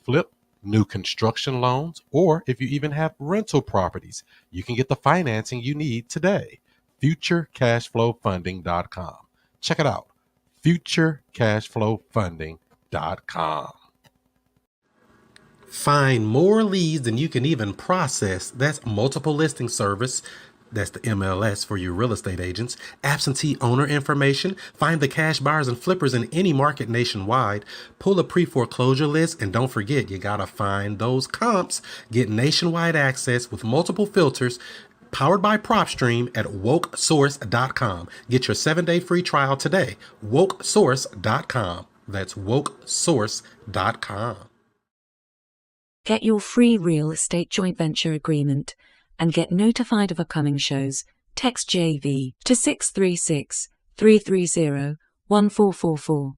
flip, new construction loans, or if you even have rental properties, you can get the financing you need today. FutureCashFlowFunding.com. Check it out. FutureCashFlowFunding.com. Find more leads than you can even process. That's multiple listing service. That's the MLS for you real estate agents. Absentee owner information. Find the cash buyers and flippers in any market nationwide. Pull a pre-foreclosure list. And don't forget, you got to find those comps. Get nationwide access with multiple filters. Powered by PropStream at wokesource.com. Get your 7-day free trial today. Wokesource.com. That's wokesource.com. Get your free real estate joint venture agreement and get notified of upcoming shows. Text JV to 636-330-1444.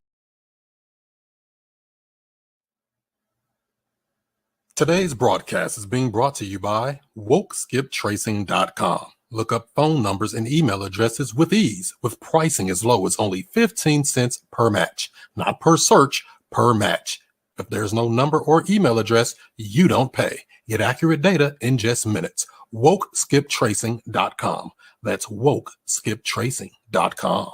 Today's broadcast is being brought to you by WokeSkipTracing.com. Look up phone numbers and email addresses with ease, with pricing as low as only 15 cents per match. Not per search, per match. If there's no number or email address, you don't pay. Get accurate data in just minutes. WokeSkipTracing.com. That's WokeSkipTracing.com.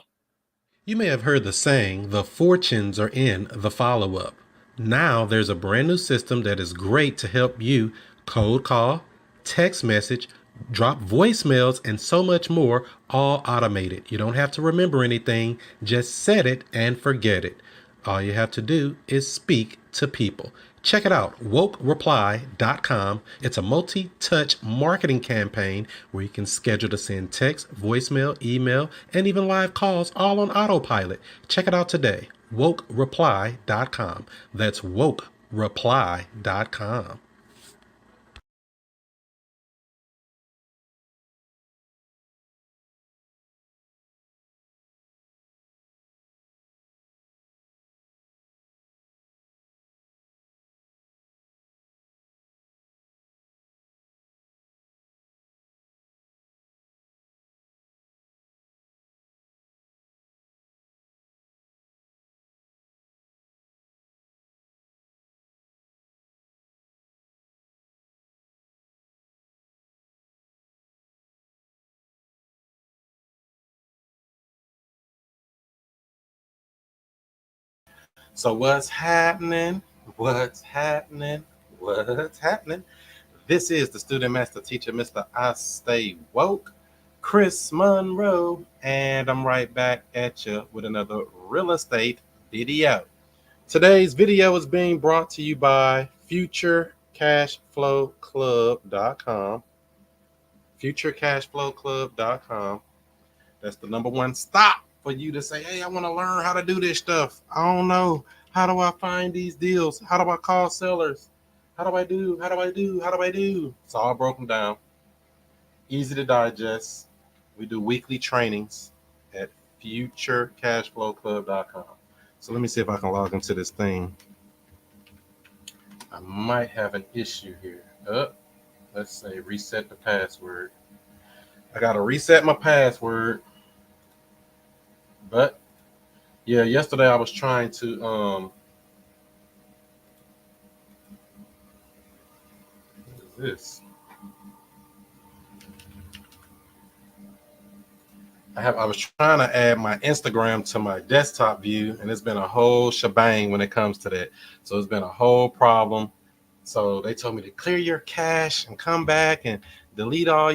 You may have heard the saying, the fortunes are in the follow-up. Now there's a brand new system that is great to help you code call, text message, drop voicemails, and so much more, all automated. You don't have to remember anything. Just set it and forget it. All you have to do is speak to people. Check it out, wokereply.com. It's a multi-touch marketing campaign where you can schedule to send text, voicemail, email, and even live calls all on autopilot. Check it out today, wokereply.com. That's wokereply.com. So what's happening? What's happening? What's happening? This is the student master teacher, Mr. I Stay Woke, Chris Monroe, and I'm right back at you with another real estate video. Today's video is being brought to you by FutureCashFlowClub.com. FutureCashFlowClub.com. That's the number one stop for you to say, hey, I want to learn how to do this stuff. I don't know. How do I find these deals? How do I call sellers? How do I do? It's all broken down. Easy to digest. We do weekly trainings at FutureCashFlowClub.com. So let me see if I can log into this thing. I might have an issue here. Let's say reset the password. I got to reset my password. But yeah, yesterday I was trying to what is this? I was trying to add my Instagram to my desktop view, and it's been a whole shebang when it comes to that. So it's been a whole problem. So they told me to clear your cache and come back and delete all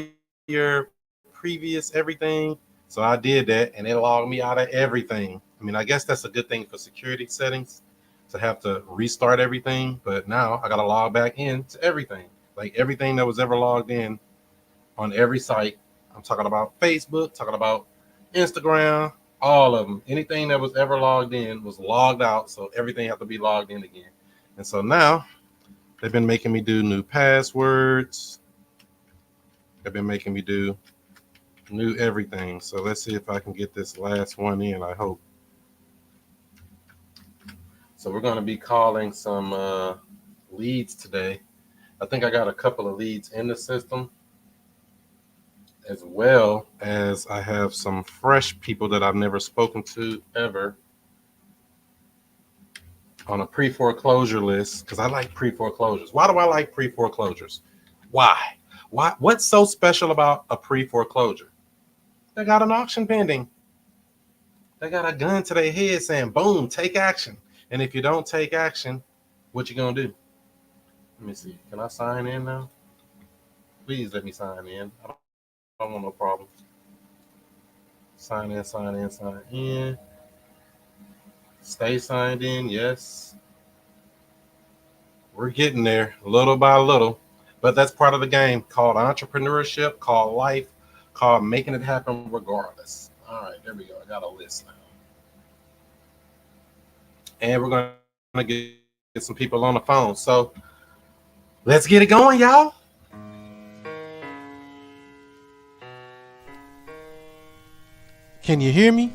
your previous everything. So I did that, and it logged me out of everything. I mean, I guess that's a good thing for security settings to have to restart everything. But now I got to log back in to everything, like everything that was ever logged in on every site. I'm talking about Facebook, talking about Instagram, all of them. Anything that was ever logged in was logged out. So everything had to be logged in again. And so now they've been making me do new passwords. They've been making me do new everything. So let's see if I can get this last one in, I hope. So we're going to be calling some leads today. I think I got a couple of leads in the system, as well as I have some fresh people that I've never spoken to ever on a pre-foreclosure list because I like pre-foreclosures. Why do I like pre-foreclosures? Why? Why? What's so special about a pre-foreclosure? They got an auction pending. They got a gun to their head saying, boom, take action. And if you don't take action, what you gonna do? Let me see. Can I sign in now? Please let me sign in. I don't want no problems. Sign in, sign in, sign in. Stay signed in, yes. We're getting there little by little. But that's part of the game called entrepreneurship, called life, called making it happen regardless. All right, there we go. I got a list now. And we're going to get some people on the phone. So let's get it going, y'all. Can you hear me?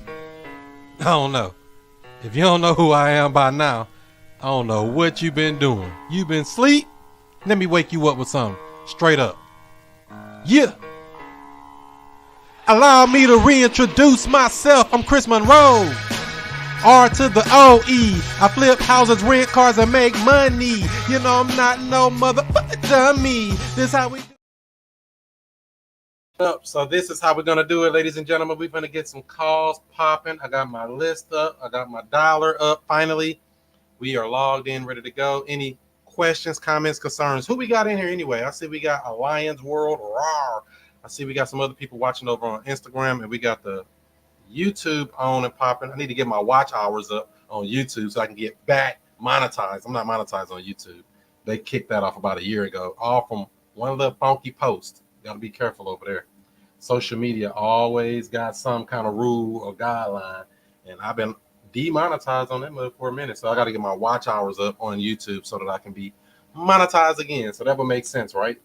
I don't know. If you don't know who I am by now, I don't know what you've been doing. You been asleep? Let me wake you up with something. Straight up. Yeah. Allow me to reintroduce myself. I'm Chris Monroe. R to the O-E. I flip houses, rent cars, and make money. You know I'm not no motherfucker dummy. This how we do. So this is how we're gonna do it, ladies and gentlemen. We're gonna get some calls popping. I got my list up. I got my dialer up. Finally, we are logged in, ready to go. Any questions, comments, concerns? Who we got in here anyway? I see we got Alliance World. Rawr. I see we got some other people watching over on Instagram, and we got the YouTube on and popping. I need to get my watch hours up on YouTube so I can get back monetized. I'm not monetized on YouTube. They kicked that off about a year ago, all from one little funky post. Got to be careful over there. Social media always got some kind of rule or guideline, and I've been demonetized on that for a minute. So I got to get my watch hours up on YouTube so that I can be monetized again. So that would make sense, right?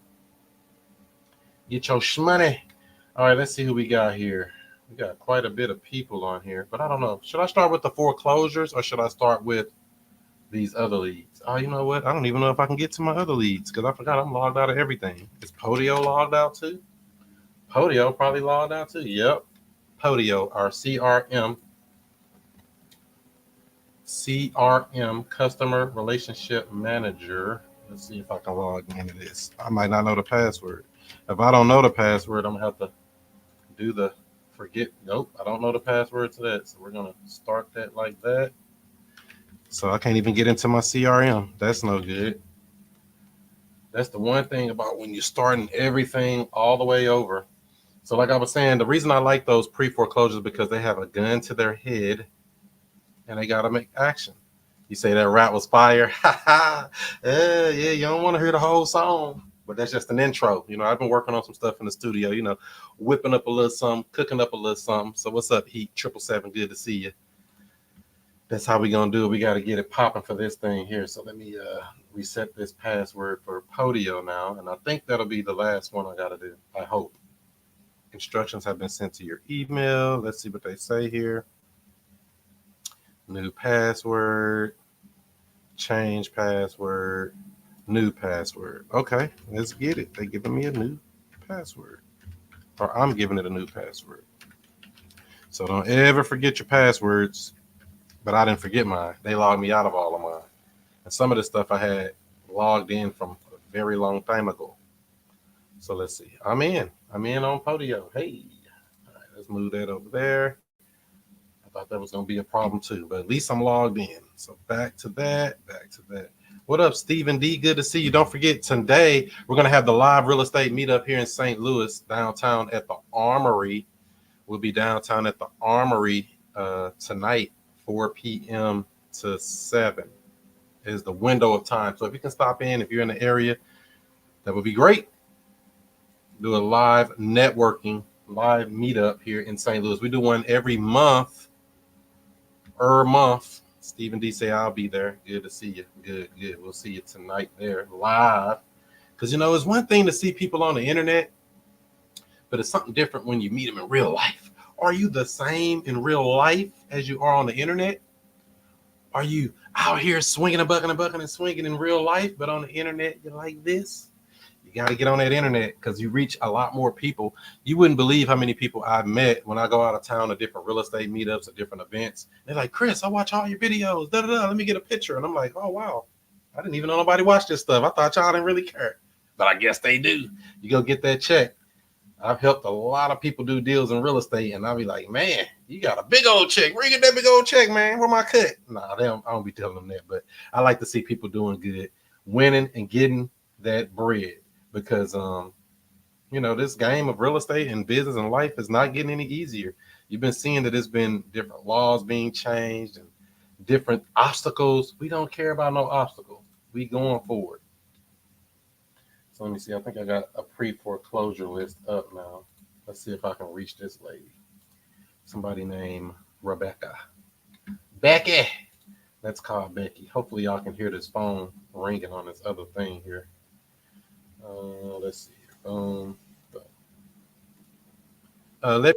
Get your shmoney. All right, let's see who we got here. We got quite a bit of people on here, but I don't know. Should I start with the foreclosures or should I start with these other leads? Oh, you know what? I don't even know if I can get to my other leads because I forgot I'm logged out of everything. Is Podio logged out too? Podio probably logged out too. Yep. Podio, our CRM, Customer Relationship Manager. Let's see if I can log into this. I might not know the password. If I don't know the password, I'm going to have to do the forget. Nope, I don't know the password to that. So we're going to start that like that. So I can't even get into my CRM. That's no good. That's the one thing about when you're starting everything all the way over. So like I was saying, the reason I like those pre-foreclosures is because they have a gun to their head and they got to make action. You say that rap was fire. Ha ha. Yeah, you don't want to hear the whole song. But that's just an intro. You know, I've been working on some stuff in the studio, you know, whipping up a little something, cooking up a little something. So what's up, Heat? 777, good to see you. That's how we going to do it. We got to get it popping for this thing here. So let me reset this password for Podio now. And I think that'll be the last one I got to do. I hope. Instructions have been sent to your email. Let's see what they say here. New password. Change password. New password. Okay, let's get it. They're giving me a new password. Or I'm giving it a new password. So don't ever forget your passwords. But I didn't forget mine. They logged me out of all of mine. And some of the stuff I had logged in from a very long time ago. So let's see. I'm in on Podio. Hey. All right, let's move that over there. I thought that was going to be a problem too. But at least I'm logged in. So back to that. What up, Stephen D? Good to see you. Don't forget, today we're going to have the live real estate meetup here in St. Louis, downtown at the Armory. We'll be downtown at the Armory tonight, 4 p.m. to 7 is the window of time. So if you can stop in, if you're in the area, that would be great. Do a live networking, live meetup here in St. Louis. We do one every month. Stephen D say I'll be there. Good to see you. Good. We'll see you tonight there live. Because, you know, it's one thing to see people on the internet, but it's something different when you meet them in real life. Are you the same in real life as you are on the internet? Are you out here swinging and bucking and swinging in real life, but on the internet you're like this? You got to get on that internet because you reach a lot more people. You wouldn't believe how many people I've met when I go out of town to different real estate meetups or different events. They're like, Chris, I watch all your videos. Da, da, da. Let me get a picture. And I'm like, oh, wow. I didn't even know nobody watched this stuff. I thought y'all didn't really care. But I guess they do. You go get that check. I've helped a lot of people do deals in real estate, and I'll be like, man, you got a big old check. Where you get that big old check, man? Where my cut? Nah, I don't be telling them that, but I like to see people doing good, winning and getting that bread because, this game of real estate and business and life is not getting any easier. You've been seeing that it's been different laws being changed and different obstacles. We don't care about no obstacles. We going forward. So let me see. I think I got a pre-foreclosure list up now. Let's see if I can reach this lady. Somebody named Rebecca. Becky. Let's call Becky. Hopefully y'all can hear this phone ringing on this other thing here. Let's see. Let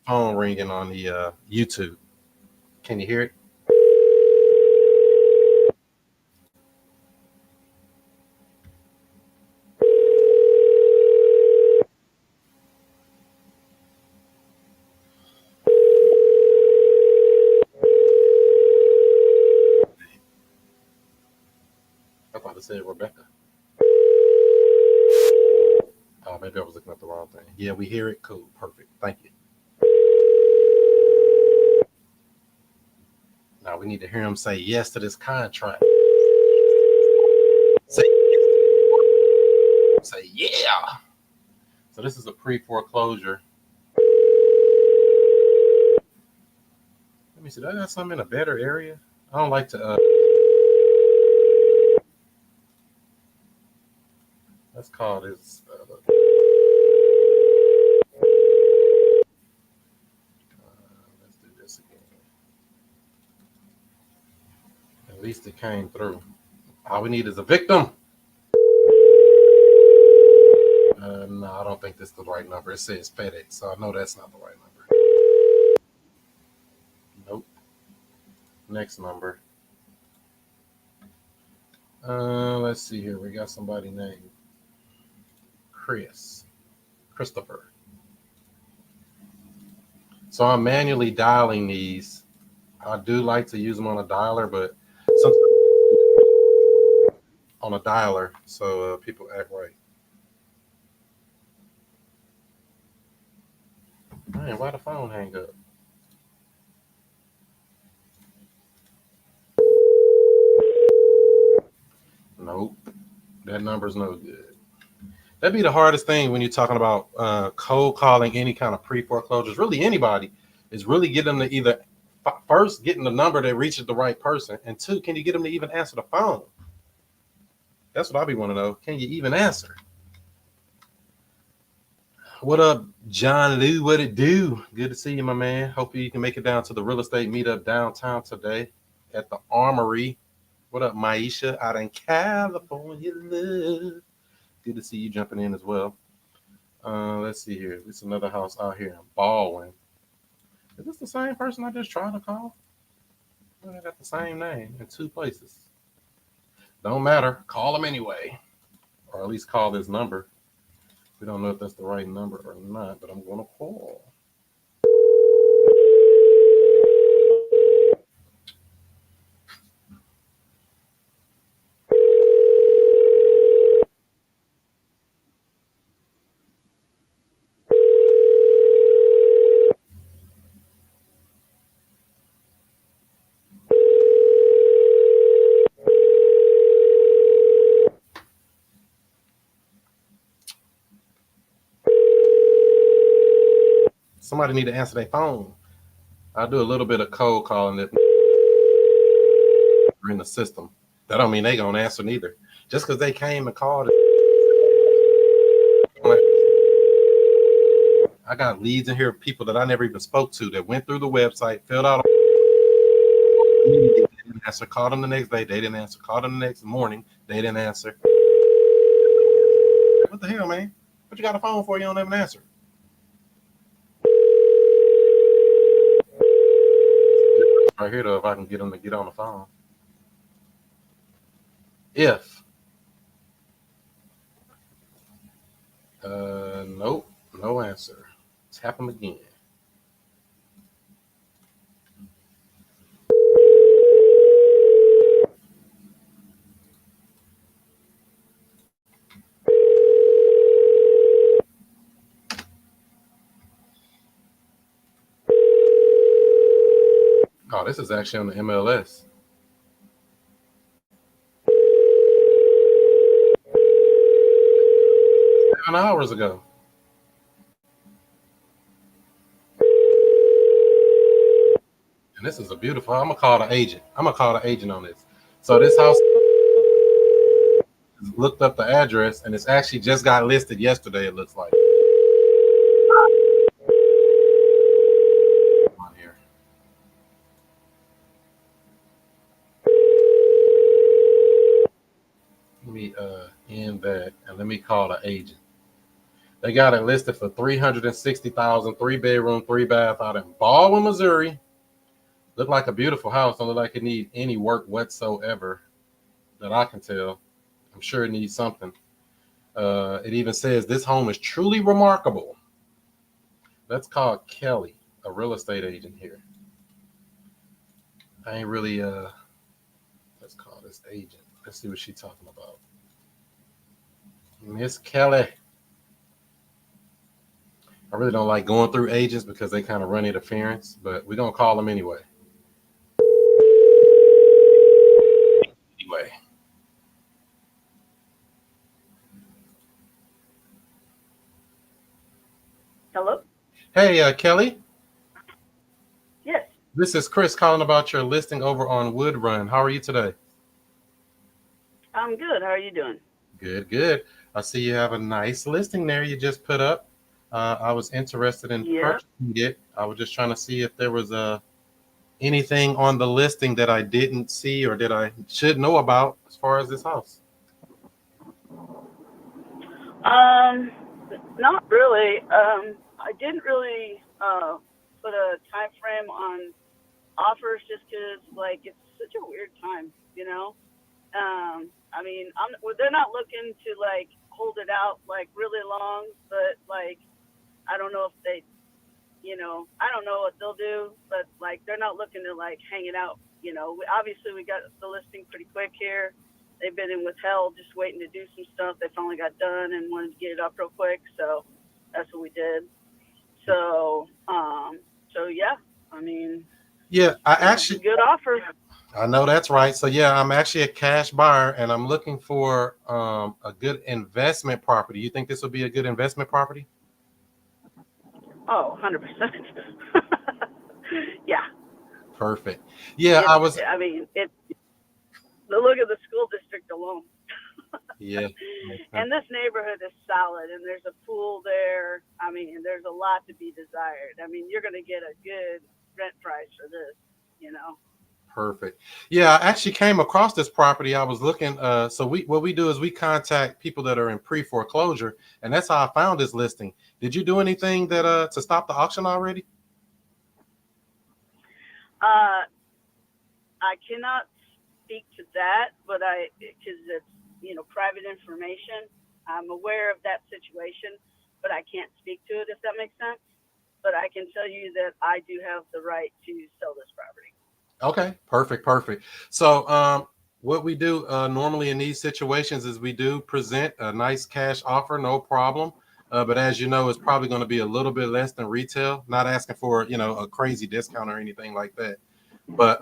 phone ringing on the YouTube. Can you hear it? I thought it said Rebecca. Oh, maybe I was looking at the wrong thing. Yeah, we hear it. Cool. Perfect. Thank you. Now we need to hear him say yes to this contract. Say yeah. So this is a pre-foreclosure. Let me see. Did I got something in a better area? I don't like to. Let's call this. Let's do this again. At least it came through. All we need is a victim. No, I don't think this is the right number. It says FedEx, so I know that's not the right number. Nope. Next number. Let's see here. We got somebody named Christopher. So I'm manually dialing these. I do like to use them on a dialer, but sometimes on a dialer, so people act right. Man, why the phone hang up? Nope, that number's no good. That'd be the hardest thing when you're talking about cold calling any kind of pre-foreclosures. Really, anybody is really getting them to either first getting the number that reaches the right person, and two, can you get them to even answer the phone? That's what I be want to know. Can you even answer? What up, John Lou? What it do? Good to see you, my man. Hopefully you can make it down to the real estate meetup downtown today at the Armory. What up, Maisha out in California, love? Good to see you jumping in as well. Let's see here. It's another house out here in Baldwin. Is this the same person I just tried to call? I got the same name in two places. Don't matter. Call them anyway, or at least call this number. We don't know if that's the right number or not, but I'm going to call. Somebody need to answer their phone. I do a little bit of cold calling that in the system. That don't mean they gonna answer neither. Just because they came and called. I got leads in here of people that I never even spoke to that went through the website, filled out. They didn't answer. Called them the next day. They didn't answer. Called them the next morning. They didn't answer. What the hell, man? What you got a phone for? You don't even answer. Right here, though, if I can get them to get on the phone. If Tap him again. Oh, this is actually on the MLS. 7 hours ago. And this is a beautiful. I'm gonna call the agent. I'm gonna call the agent on this. So this house looked up the address, and it's actually just got listed yesterday. It looks like. On here. Let me end that, and let me call the agent. They got it listed for 360,000, 3 bedroom, 3 bath out in Baldwin, Missouri. Look like a beautiful house. Don't look like it need any work whatsoever that I can tell. I'm sure it needs something. It even says this home is truly remarkable. Let's call Kelly, a real estate agent here. I ain't really let's call this agent. Let's see what she's talking about. Miss Kelly. I really don't like going through agents because they kind of run interference, but we're gonna call them anyway. Anyway. Hello? Hey, Kelly. Yes, This is Chris calling about your listing over on Wood Run. How are you today? I'm good. How are you doing? Good, good. I see you have a nice listing there you just put up. I was interested in Yeah. purchasing it. I was just trying to see if there was anything on the listing that I didn't see or that I should know about as far as this house. Um, Not really. I didn't really put a time frame on offers just because, like, it's such a weird time, you know? I mean, well, they're not looking to, like, hold it out, like, really long, but, like, I don't know if they, I don't know what they'll do, but, like, they're not looking to, like, hang it out, Obviously, we got the listing pretty quick here. They've been in withheld, just waiting to do some stuff. They finally got done and wanted to get it up real quick, so that's what we did. So yeah, I mean, Yeah, it's a good offer. I know that's right. So yeah, I'm actually a cash buyer and I'm looking for a good investment property. You think this would be a good investment property? Oh, 100%. Yeah, Perfect. Yeah, it's. I was. I mean, it's the look of the school district alone. Yeah. And this neighborhood is solid, and there's a pool there. I mean, there's a lot to be desired. I mean, you're going to get a good rent price for this. Perfect. Yeah, I actually came across this property. I was looking. So what we do is we contact people that are in pre-foreclosure, and that's how I found this listing. Did you do anything that to stop the auction already? Uh, I cannot speak to that, but because it's, private information. I'm aware of that situation, but I can't speak to it if that makes sense. But I can tell you that I do have the right to sell this property. Okay, perfect, perfect. So what we do normally in these situations is we do present a nice cash offer, no problem. But as you know, it's probably going to be a little bit less than retail. Not asking for a crazy discount or anything like that. But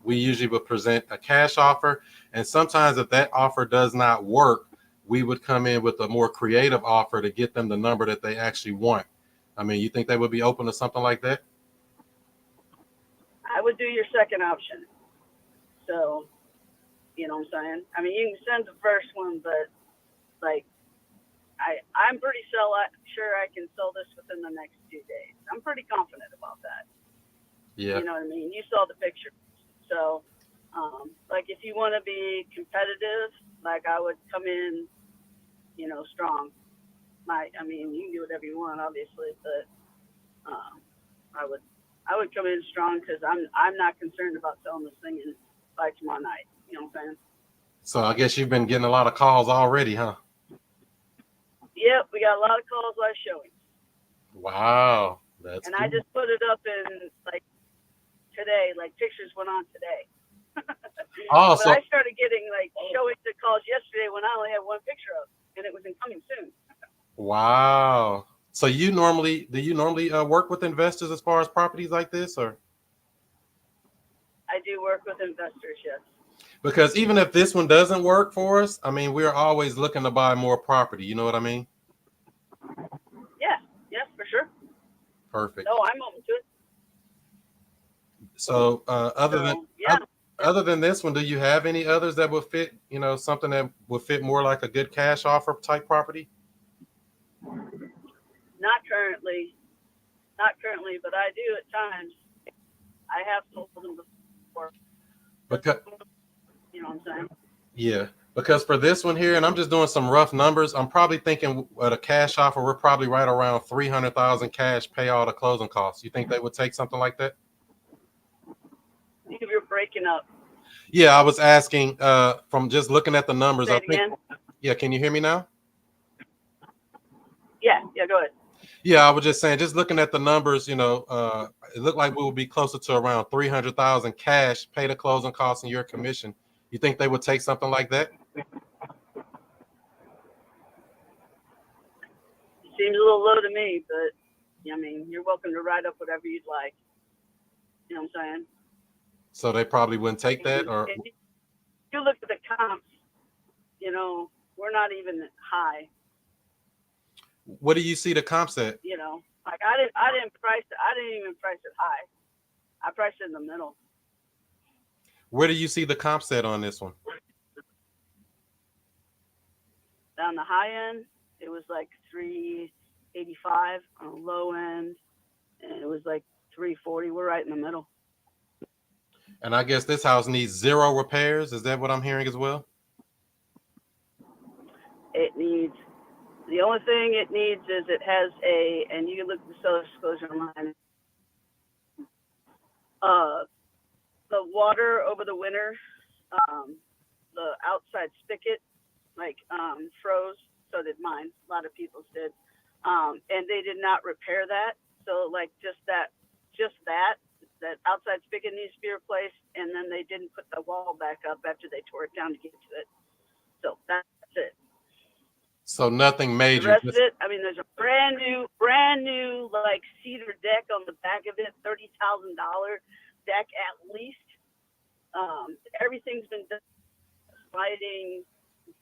we usually would present a cash offer, and sometimes if that offer does not work, we would come in with a more creative offer to get them the number that they actually want. I mean, you think they would be open to something like that? I would do your second option. So, you know what I'm saying? I mean, you can send the first one, but like, I'm pretty sure I can sell this within the next 2 days. I'm pretty confident about that. Yeah. You know what I mean? You saw the picture. So, like, if you want to be competitive, like, I would come in, strong. I mean, you can do whatever you want, obviously, but I would come in strong because I'm not concerned about selling this thing by tomorrow night. You know what I'm saying? So I guess you've been getting a lot of calls already, huh? Yep, we got a lot of calls last showing. Wow, that's And I good. just put it up in like today, like pictures went on today. Oh, But so I started getting like showing the calls yesterday when I only had one picture up, and it was in coming soon. wow. So do you normally work with investors as far as properties like this, or I do work with investors, yes. because even if this one doesn't work for us, I mean, we're always looking to buy more property. You know what I mean? Yeah, yes, for sure. Perfect. No, I'm open to it. So So yeah, other than this one, do you have any others that would fit? You know, something that would fit more like a good cash offer type property? not currently, not currently, but I do at times. I have sold them before. Because You know what I'm saying? yeah, because for this one here, and I'm just doing some rough numbers, I'm probably thinking at a cash offer, we're probably right around 300,000 cash, pay all the closing costs. You think they would take something like that? If you're breaking up, Yeah, I was asking from just looking at the numbers. say I it think, again. yeah, can you hear me now? Yeah, yeah, go ahead. Yeah, I was just saying, just looking at the numbers, it looked like we would be closer to around 300,000 cash, pay the closing costs and your commission. You think they would take something like that? It seems a little low to me, but I mean, you're welcome to write up whatever you'd like. You know what I'm saying? So they probably wouldn't take that, or If you look at the comps, you know, we're not even high. what do you see the comps at? You know, like I didn't even price it high. I priced it in the middle. Where do you see the comps at on this one? Down the high end, it was like 385. On the low end, and it was like 340. We're right in the middle. And I guess this house needs zero repairs. Is that what I'm hearing as well? It needs the only thing it needs is it has a, and you can look at the seller disclosure online. Uh, the water over the winter, the outside spigot like froze. So did mine. A lot of people's did, and they did not repair that. So like just that outside spigot needs to be replaced, and then they didn't put the wall back up after they tore it down to get to it. So that's it. So nothing The major. rest of it, I mean, there's a brand new like cedar deck on the back of it, $30,000 deck at least. Everything's been done, lighting,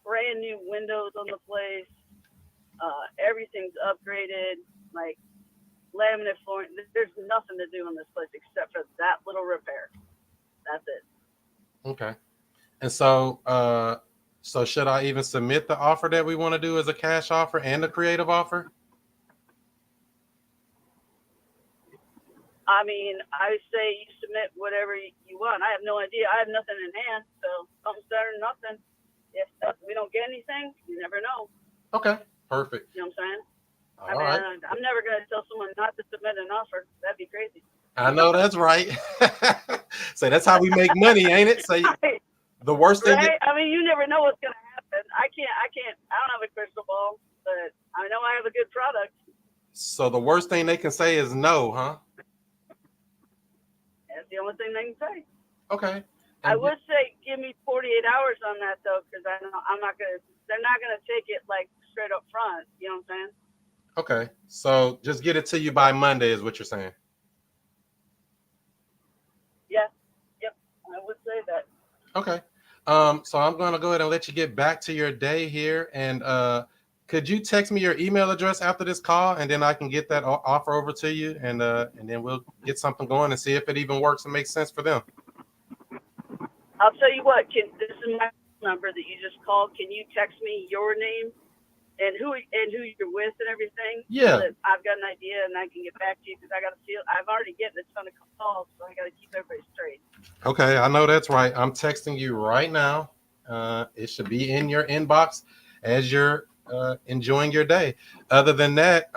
brand new windows on the place. Everything's upgraded, like laminate flooring. There's nothing to do in this place except for that little repair. That's it. Okay. And so should I even submit the offer that we want to do as a cash offer and a creative offer? I mean, I say you submit whatever you want. I have no idea. I have nothing in hand, so something's better than nothing. If we don't get anything, you never know. Okay. Perfect. You know what I'm saying? All I mean, right. I'm never going to tell someone not to submit an offer. That'd be crazy. I know that's right. So that's how we make money, ain't it? So Right? the worst thing. Right? I mean, you never know what's going to happen. I don't have a crystal ball, but I know I have a good product. So the worst thing they can say is no, huh? That's the only thing they can say. Okay. I And would say give me 48 hours on that though, because I know they're not gonna take it like straight up front. You know what I'm saying? okay. So just get it to you by Monday is what you're saying. Yeah. Yep. I would say that. Okay. So I'm gonna go ahead and let you get back to your day here. And could you text me your email address after this call, and then I can get that offer over to you, and then we'll get something going and see if it even works and makes sense for them. I'll tell you what. This is my number that you just called. Can you text me your name and who you're with and everything? Yeah. So that I've got an idea and I can get back to you because I got to feel. I've already getting a ton of calls, so I got to keep everybody straight. Okay, I know that's right. I'm texting you right now. It should be in your inbox as you're enjoying your day. Other than that,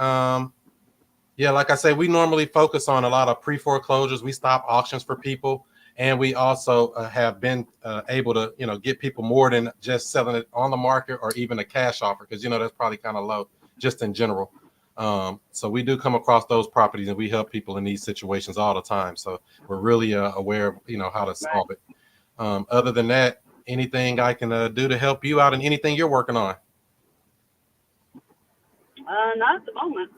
yeah, like I say, we normally focus on a lot of pre-foreclosures. We stop auctions for people, and we also have been able to, get people more than just selling it on the market or even a cash offer because that's probably kind of low just in general. So we do come across those properties, and we help people in these situations all the time. So we're really aware of how to solve it. Other than that, anything I can do to help you out in anything you're working on? Not at the moment.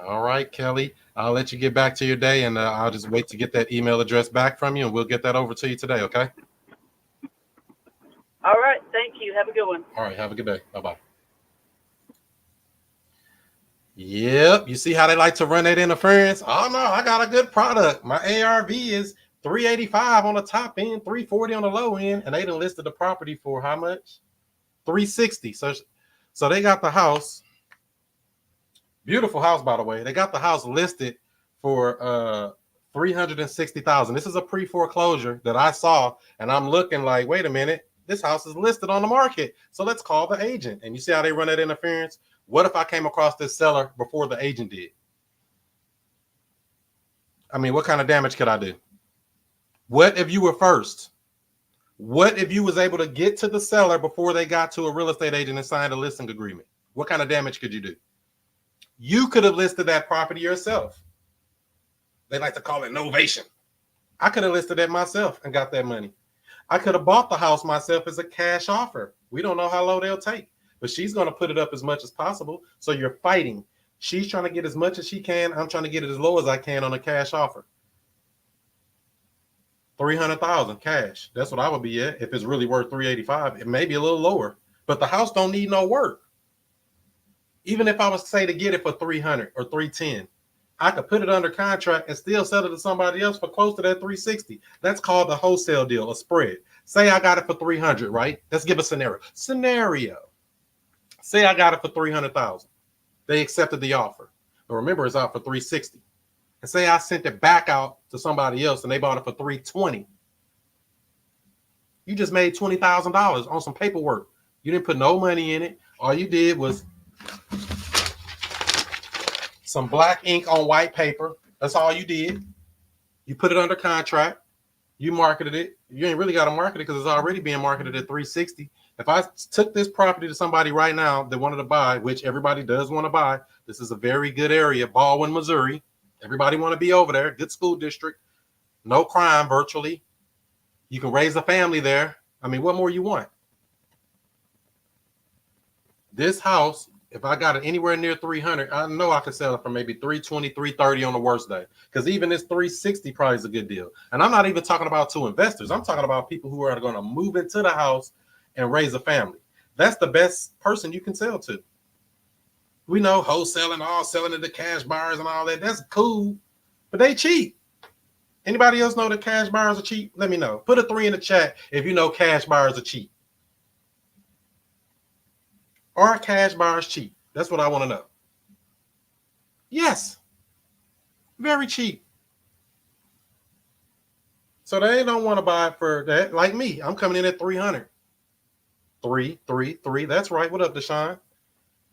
All right, Kelly. I'll let you get back to your day, and I'll just wait to get that email address back from you, and we'll get that over to you today. Okay. All right. Thank you. Have a good one. All right. Have a good day. Bye-bye. Yep. You see how they like to run that interference? Oh no, I got a good product. My ARV is 385 on the top end, 340 on the low end, and they done listed the property for how much? 360. So they got the house. Beautiful house, by the way. They got the house listed for 360,000. This is a pre-foreclosure that I saw, and I'm looking like, wait a minute, this house is listed on the market. So let's call the agent. And you see how they run that interference? What if I came across this seller before the agent did? I mean, what kind of damage could I do? What if you were first? What if you was able to get to the seller before they got to a real estate agent and signed a listing agreement? What kind of damage could you do? You could have listed that property yourself. They like to call it novation. I could have listed it myself and got that money. I could have bought the house myself as a cash offer. We don't know how low they'll take, but she's going to put it up as much as possible. So you're fighting. She's trying to get as much as she can. I'm trying to get it as low as I can on a cash offer. 300,000 cash. That's what I would be at if it's really worth 385. It may be a little lower, but the house don't need no work. Even if I was to say to get it for 300 or 310, I could put it under contract and still sell it to somebody else for close to that 360. That's called a wholesale deal, a spread. Say I got it for 300, right? Let's give a scenario. Say I got it for 300,000. They accepted the offer. But remember, it's out for 360. And say I sent it back out to somebody else and they bought it for 320. You just made $20,000 on some paperwork. You didn't put no money in it. All you did was some black ink on white paper. That's all you did. You put it under contract. You marketed it. You ain't really got to market it because it's already being marketed at 360. If I took this property to somebody right now that wanted to buy, which everybody does want to buy, this is a very good area, Baldwin, Missouri. Everybody want to be over there. Good school district. No crime virtually. You can raise a family there. I mean, what more you want? This house, if I got it anywhere near 300, I know I could sell it for maybe 320, 330 on the worst day. Because even this 360 probably is a good deal. And I'm not even talking about to investors. I'm talking about people who are going to move into the house and raise a family. That's the best person you can sell to. We know wholesaling, all selling it to cash buyers and all that. That's cool, but they cheap. Anybody else know that cash buyers are cheap? Let me know. Put a 3 in the chat if you know cash buyers are cheap. Are cash buyers cheap? That's what I want to know. Yes, very cheap. So they don't want to buy it for that. Like me, I'm coming in at 300. 3. That's right. What up, Deshaun?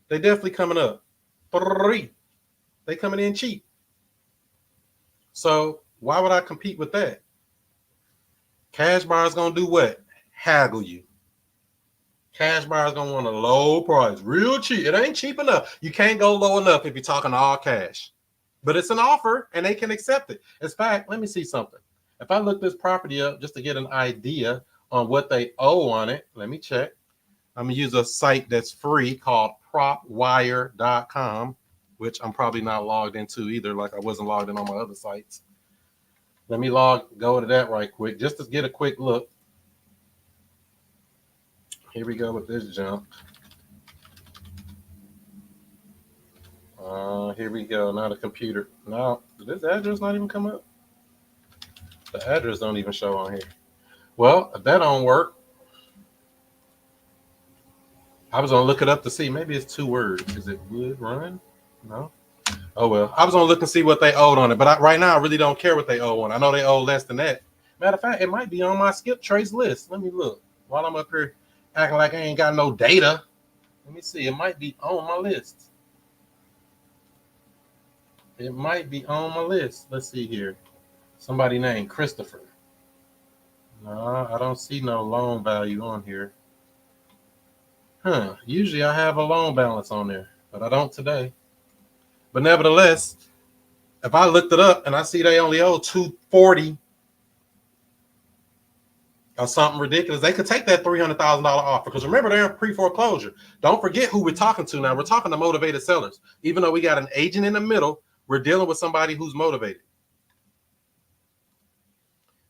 They definitely coming up. 3. They coming in cheap. So why would I compete with that? Cash buyers gonna do what? Haggle you. Cash buyers gonna want a low price, real cheap. It ain't cheap enough. You can't go low enough if you're talking all cash. But it's an offer and they can accept it. In fact, let me see something. If I look this property up just to get an idea on what they owe on it, let me check. I'm gonna use a site that's free called propwire.com, which I'm probably not logged into either, like I wasn't logged in on my other sites. Let me go to that right quick, just to get a quick look. Here we go with this junk. Here we go. Now the computer. Now, did this address not even come up? The address don't even show on here. Well, if that don't work, I was gonna look it up to see. Maybe it's 2 words. Is it would run? No. Oh well. I was gonna look and see what they owed on it, but right now I really don't care what they owe on. I know they owe less than that. Matter of fact, it might be on my skip trace list. Let me look while I'm up here acting like I ain't got no data. Let me see. It might be on my list. It might be on my list. Let's see here. Somebody named Christopher. No, I don't see no loan value on here. Usually I have a loan balance on there, but I don't today. But nevertheless, if I looked it up and I see they only owe $240 or something ridiculous, they could take that $300,000 offer. Because remember, they're in pre-foreclosure. Don't forget who we're talking to now. We're talking to motivated sellers. Even though we got an agent in the middle, we're dealing with somebody who's motivated.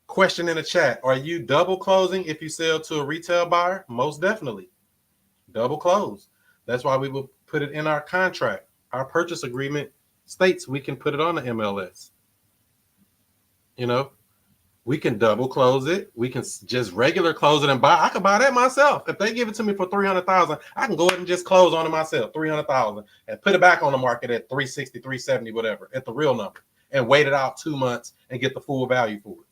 Question in the chat: are you double closing if you sell to a retail buyer? Most definitely. Double close. That's why we will put it in our contract. Our purchase agreement states we can put it on the MLS. You know, we can double close it. We can just regular close it and buy. I could buy that myself. If they give it to me for $300,000, I can go ahead and just close on it myself, $300,000, and put it back on the market at 360, 370, whatever, at the real number, and wait it out 2 months and get the full value for it.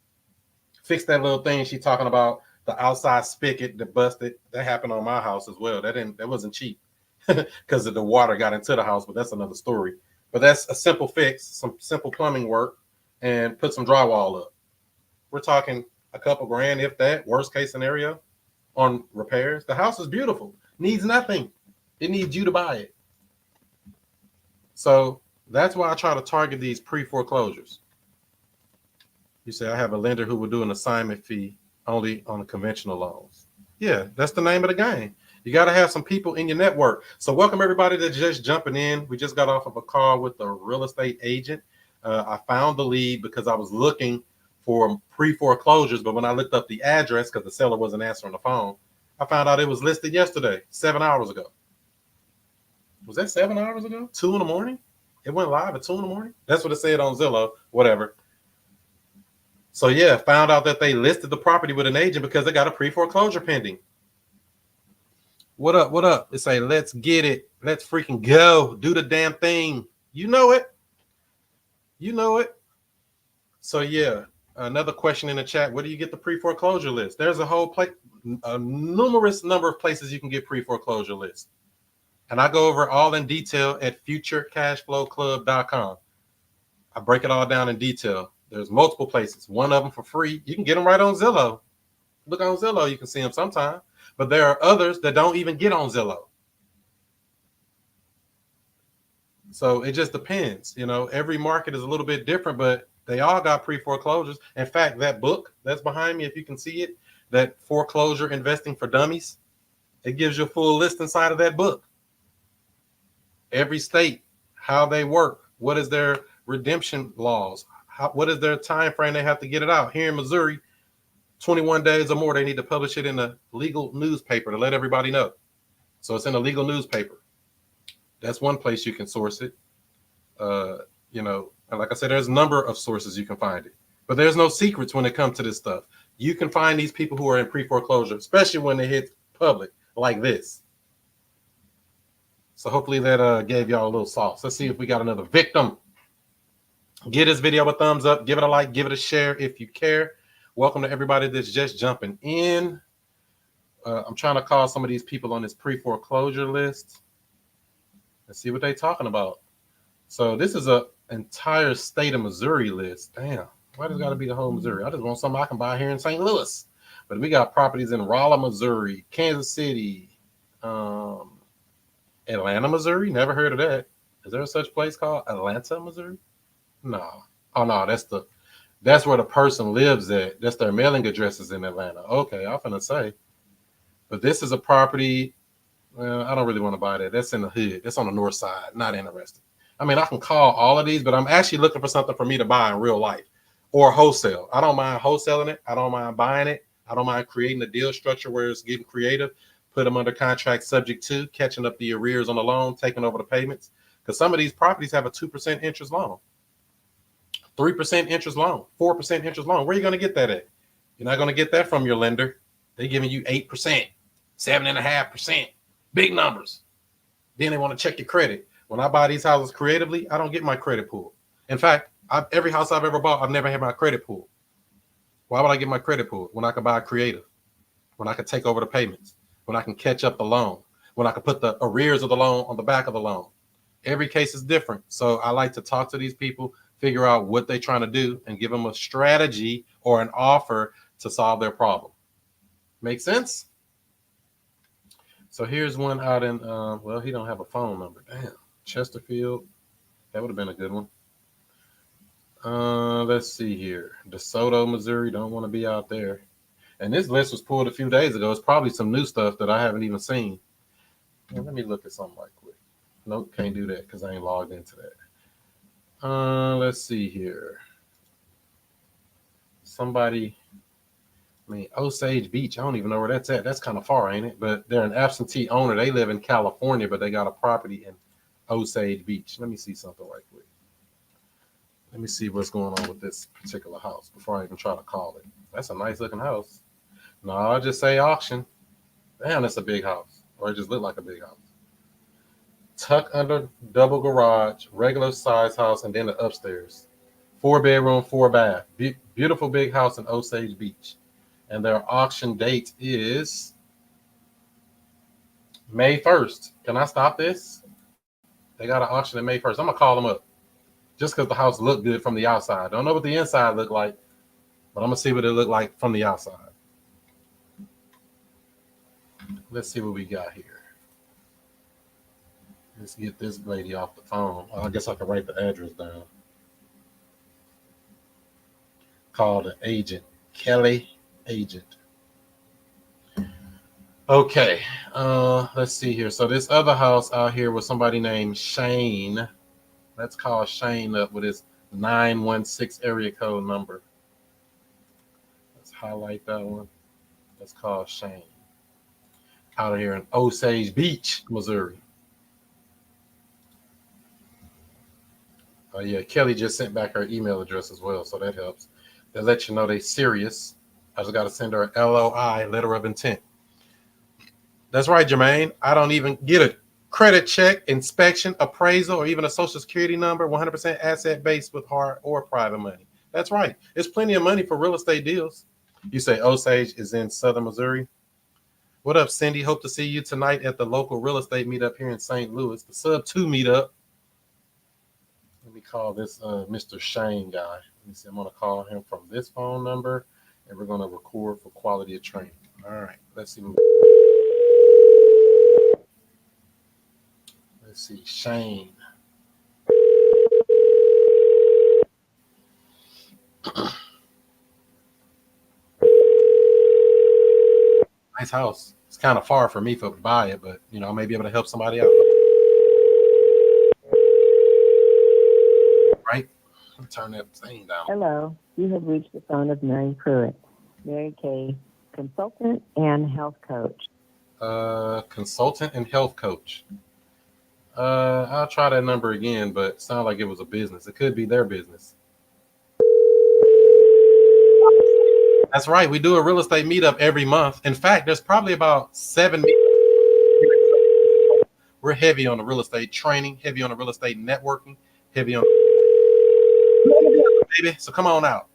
Fix that little thing she's talking about, the outside spigot that busted. That happened on my house as well. That wasn't cheap because of the water got into the house, but that's another story. But that's a simple fix, some simple plumbing work, and put some drywall up. We're talking a couple grand, if that, worst case scenario, on repairs. The house is beautiful, needs nothing. It needs you to buy it. So that's why I try to target these pre-foreclosures. You say, I have a lender who will do an assignment fee only on the conventional loans. Yeah, that's the name of the game. You got to have some people in your network. So welcome everybody that's just jumping in. We just got off of a call with a real estate agent. I found the lead because I was looking for pre-foreclosures, but when I looked up the address, because the seller wasn't answering the phone, I found out it was listed yesterday, 7 hours ago. Was that 7 hours ago? 2 in the morning? It went live at 2 in the morning? That's what it said on Zillow, whatever. So yeah, found out that they listed the property with an agent because they got a pre-foreclosure pending. What up? What up? They say, let's get it. Let's freaking go. Do the damn thing. You know it. You know it. So yeah, another question in the chat. Where do you get the pre-foreclosure list? There's a numerous number of places you can get pre-foreclosure lists. And I go over all in detail at futurecashflowclub.com. I break it all down in detail. There's multiple places. One of them for free. You can get them right on Zillow. Look on Zillow. You can see them sometime. But there are others that don't even get on Zillow. So it just depends. You know, every market is a little bit different, but they all got pre-foreclosures. In fact, that book that's behind me, if you can see it, that Foreclosure Investing for Dummies, it gives you a full list inside of that book. Every state, how they work, what is their redemption laws, what is their time frame they have to get it out. Here in Missouri, 21 days or more, they need to publish it in a legal newspaper to let everybody know. So it's in a legal newspaper. That's one place you can source it. You know, and like I said, there's a number of sources you can find it. But there's no secrets when it comes to this stuff. You can find these people who are in pre-foreclosure, especially when they hit public like this. So hopefully that gave y'all a little sauce. Let's see if we got another victim. Give this video a thumbs up. Give it a like. Give it a share if you care. Welcome to everybody that's just jumping in. I'm trying to call some of these people on this pre-foreclosure list. Let's see what they're talking about. So this is an entire state of Missouri list. Damn, why does it got to be the whole Missouri? I just want something I can buy here in St. Louis. But we got properties in Rolla, Missouri, Kansas City, Atlanta, Missouri. Never heard of that. Is there such place called Atlanta, Missouri? No. Oh no, that's where the person lives at. That's their mailing address is in Atlanta. Okay, I'm finna say. But this is a property. Well, I don't really want to buy that. That's in the hood. That's on the north side. Not interested. I mean, I can call all of these, but I'm actually looking for something for me to buy in real life or wholesale. I don't mind wholesaling it. I don't mind buying it. I don't mind creating a deal structure where it's getting creative, put them under contract subject to catching up the arrears on the loan, taking over the payments. Because some of these properties have a 2% interest loan, 3% interest loan, 4% interest loan. Where are you going to get that at? You're not going to get that from your lender. They're giving you 8%, 7.5%, big numbers. Then they want to check your credit. When I buy these houses creatively, I don't get my credit pulled. In fact, every house I've ever bought, I've never had my credit pulled. Why would I get my credit pulled when I could buy creative, when I could take over the payments, when I can catch up the loan, when I can put the arrears of the loan on the back of the loan? Every case is different. So I like to talk to these people, figure out what they're trying to do, and give them a strategy or an offer to solve their problem. Make sense? So here's one out in, well, he don't have a phone number. Damn. Chesterfield. That would have been a good one. Let's see here. DeSoto, Missouri. Don't want to be out there. And this list was pulled a few days ago. It's probably some new stuff that I haven't even seen. Yeah, let me look at something right quick. Nope, can't do that because I ain't logged into that. Let's see here. Somebody, I mean, Osage Beach. I don't even know where that's at. That's kind of far, ain't it? But they're an absentee owner. They live in California, but they got a property in Osage Beach. Let me see something right quick. Let me see what's going on with this particular house before I even try to call it. That's a nice looking house. No, I'll just say auction. Damn, that's a big house. Or it just looked like a big house. Tuck under double garage, regular size house, and then the upstairs. 4 bedroom, 4 bath. Beautiful big house in Osage Beach. And their auction date is May 1st. Can I stop this? They got an auction in May 1st. I'm going to call them up. Just because the house looked good from the outside. Don't know what the inside looked like, but I'm going to see what it looked like from the outside. Let's see what we got here. Let's get this lady off the phone. I guess I can write the address down. Call the agent. Kelly Agent. Okay. Let's see here. So this other house out here was somebody named Shane. Let's call Shane up with his 916 area code number. Let's highlight that one. Let's call Shane. Out of here in Osage Beach, Missouri. Oh yeah, Kelly just sent back her email address as well, so that helps. They let you know they serious. I just got to send her an LOI, letter of intent. That's right, Jermaine. I don't even get a credit check, inspection, appraisal, or even a social security number. 100% asset based with hard or private money. That's right. There's plenty of money for real estate deals. You say Osage is in Southern Missouri. What up, Cindy? Hope to see you tonight at the local real estate meetup here in St. Louis, the Sub 2 meetup. Let me call this Mr. Shane guy. Let me see. I'm going to call him from this phone number, and we're going to record for quality of training. All right. Let's see. Let's see. Shane. Nice house. It's kind of far for me to buy it, but you know, I may be able to help somebody out. Right? Turn that thing down. Hello, you have reached the phone of Mary Pruitt, Mary Kay, consultant and health coach. Consultant and health coach. I'll try that number again, but it sounded like it was a business. It could be their business. That's right. We do a real estate meetup every month. In fact, there's probably about 7 meetups. We're heavy on the real estate training, heavy on the real estate networking, heavy on baby. So come on out.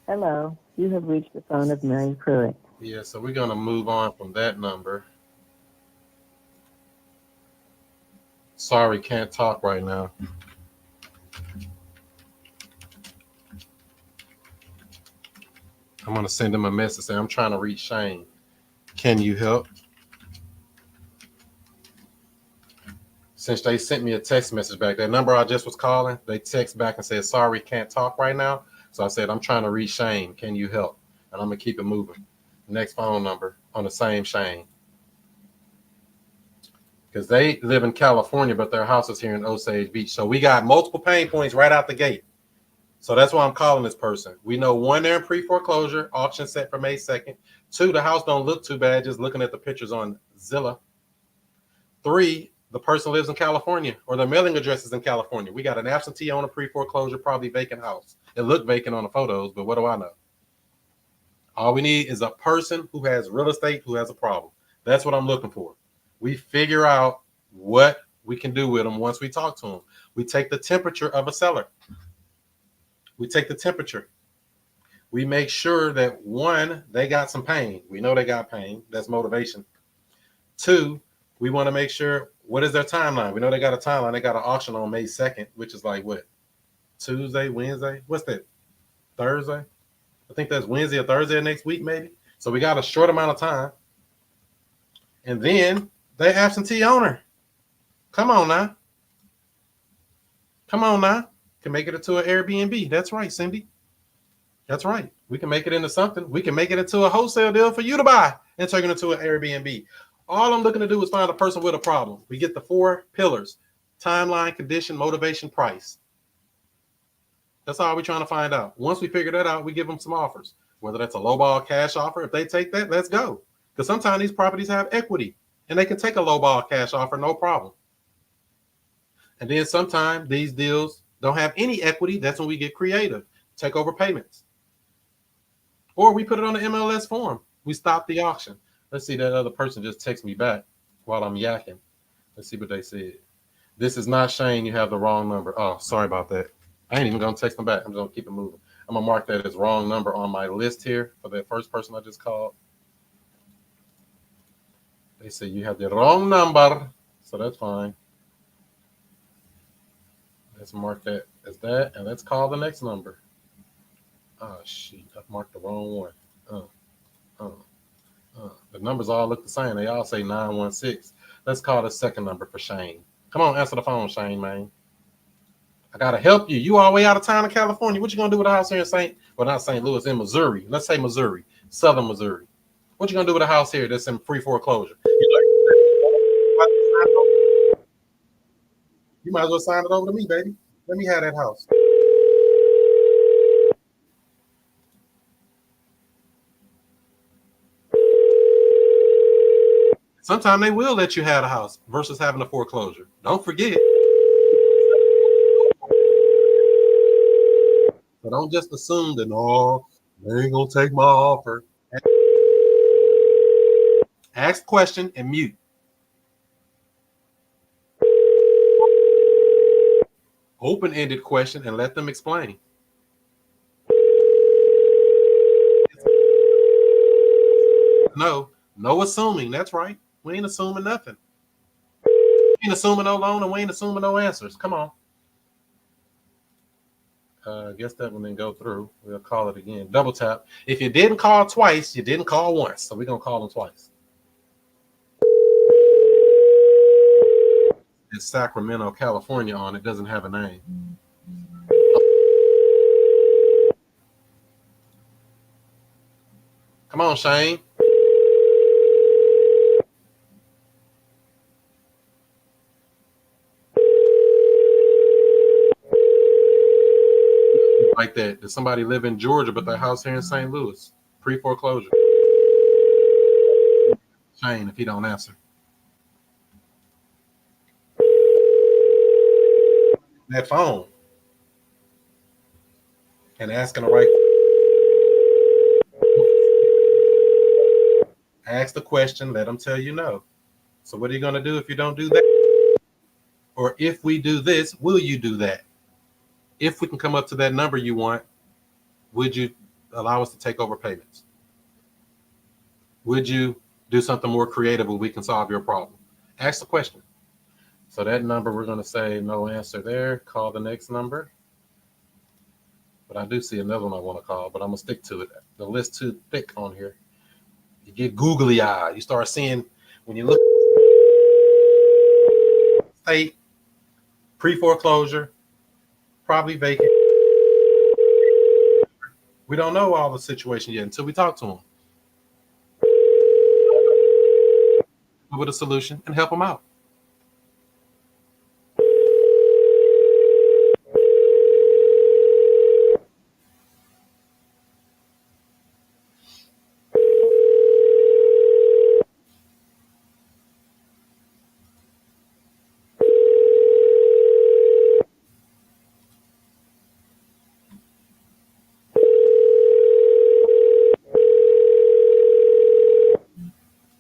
Hello, you have reached the phone of Mary Pruitt. Yeah, so we're gonna move on from that number. Sorry, can't talk right now. I'm gonna send him a message saying I'm trying to reach Shane. Can you help? Since they sent me a text message back, that number I just was calling, they text back and said, sorry, can't talk right now. So I said, I'm trying to reach Shane. Can you help? And I'm gonna keep it moving. Next phone number on the same Shane. Because they live in California, but their house is here in Osage Beach. So we got multiple pain points right out the gate. So that's why I'm calling this person. We know 1, they're in pre-foreclosure, auction set for May 2nd. 2, the house don't look too bad, just looking at the pictures on Zillow. 3, the person lives in California, or their mailing address is in California. We got an absentee owner, pre-foreclosure, probably vacant house. It looked vacant on the photos, but what do I know? All we need is a person who has real estate, who has a problem. That's what I'm looking for. We figure out what we can do with them once we talk to them. We take the temperature of a seller. We take the temperature. We make sure that 1, they got some pain. We know they got pain. That's motivation. 2, we want to make sure, what is their timeline? We know they got a timeline. They got an auction on May 2nd, which is like what? Tuesday, Wednesday? What's that? Thursday? I think that's Wednesday or Thursday of next week, maybe. So we got a short amount of time. And then They absentee owner. Come on now. Come on now. Can make it into an Airbnb. That's right, Cindy. That's right. We can make it into something. We can make it into a wholesale deal for you to buy and turn it into an Airbnb. All I'm looking to do is find a person with a problem. We get the 4 pillars: timeline, condition, motivation, price. That's all we're trying to find out. Once we figure that out, we give them some offers. Whether that's a lowball cash offer, if they take that, let's go. Because sometimes these properties have equity and they can take a lowball cash offer, no problem. And then sometimes these deals don't have any equity. That's when we get creative, take over payments. Or we put it on the MLS form. We stop the auction. Let's see, that other person just text me back while I'm yakking. Let's see what they said. This is not Shane. You have the wrong number. Oh, sorry about that. I ain't even going to text them back. I'm just going to keep it moving. I'm going to mark that as wrong number on my list here for that first person I just called. They say you have the wrong number. So that's fine. Let's mark that as that. And let's call the next number. Oh, shit. I've marked the wrong one. The numbers all look the same. They all say 916. Let's call the second number for Shane. Come on, answer the phone, Shane, man. I gotta help you. You all the way out of town in California. What you gonna do with a house here in not St. Louis, in Missouri? Let's say Missouri, Southern Missouri. What you gonna do with a house here that's in free foreclosure? You might as well sign it over to me, baby. Let me have that house. Sometimes they will let you have a house versus having a foreclosure. Don't forget. So don't just assume that, no, they ain't gonna take my offer. Ask question and mute. Open-ended question and let them explain. No assuming. That's right. We ain't assuming nothing. We ain't assuming no loan and we ain't assuming no answers. Come on. I guess that one didn't go through. We'll call it again. Double tap. If you didn't call twice, you didn't call once. So we're going to call them twice. It's Sacramento, California on it. Doesn't have a name. Come on, Shane. Like that. Does somebody live in Georgia but their house here in St. Louis? Pre-foreclosure. Shane, if he don't answer. That phone. And asking the right. Ask the question, let them tell you no. So what are you going to do if you don't do that? Or if we do this, will you do that? If we can come up to that number you want, would you allow us to take over payments? Would you do something more creative where we can solve your problem? Ask the question. So that number, we're going to say no answer there. Call the next number. But I do see another one I want to call, but I'm going to stick to it. The list too thick on here. You get googly eyed. You start seeing, when you look at state, pre-foreclosure, probably vacant. We don't know all the situation yet until we talk to them. With a solution and help them out.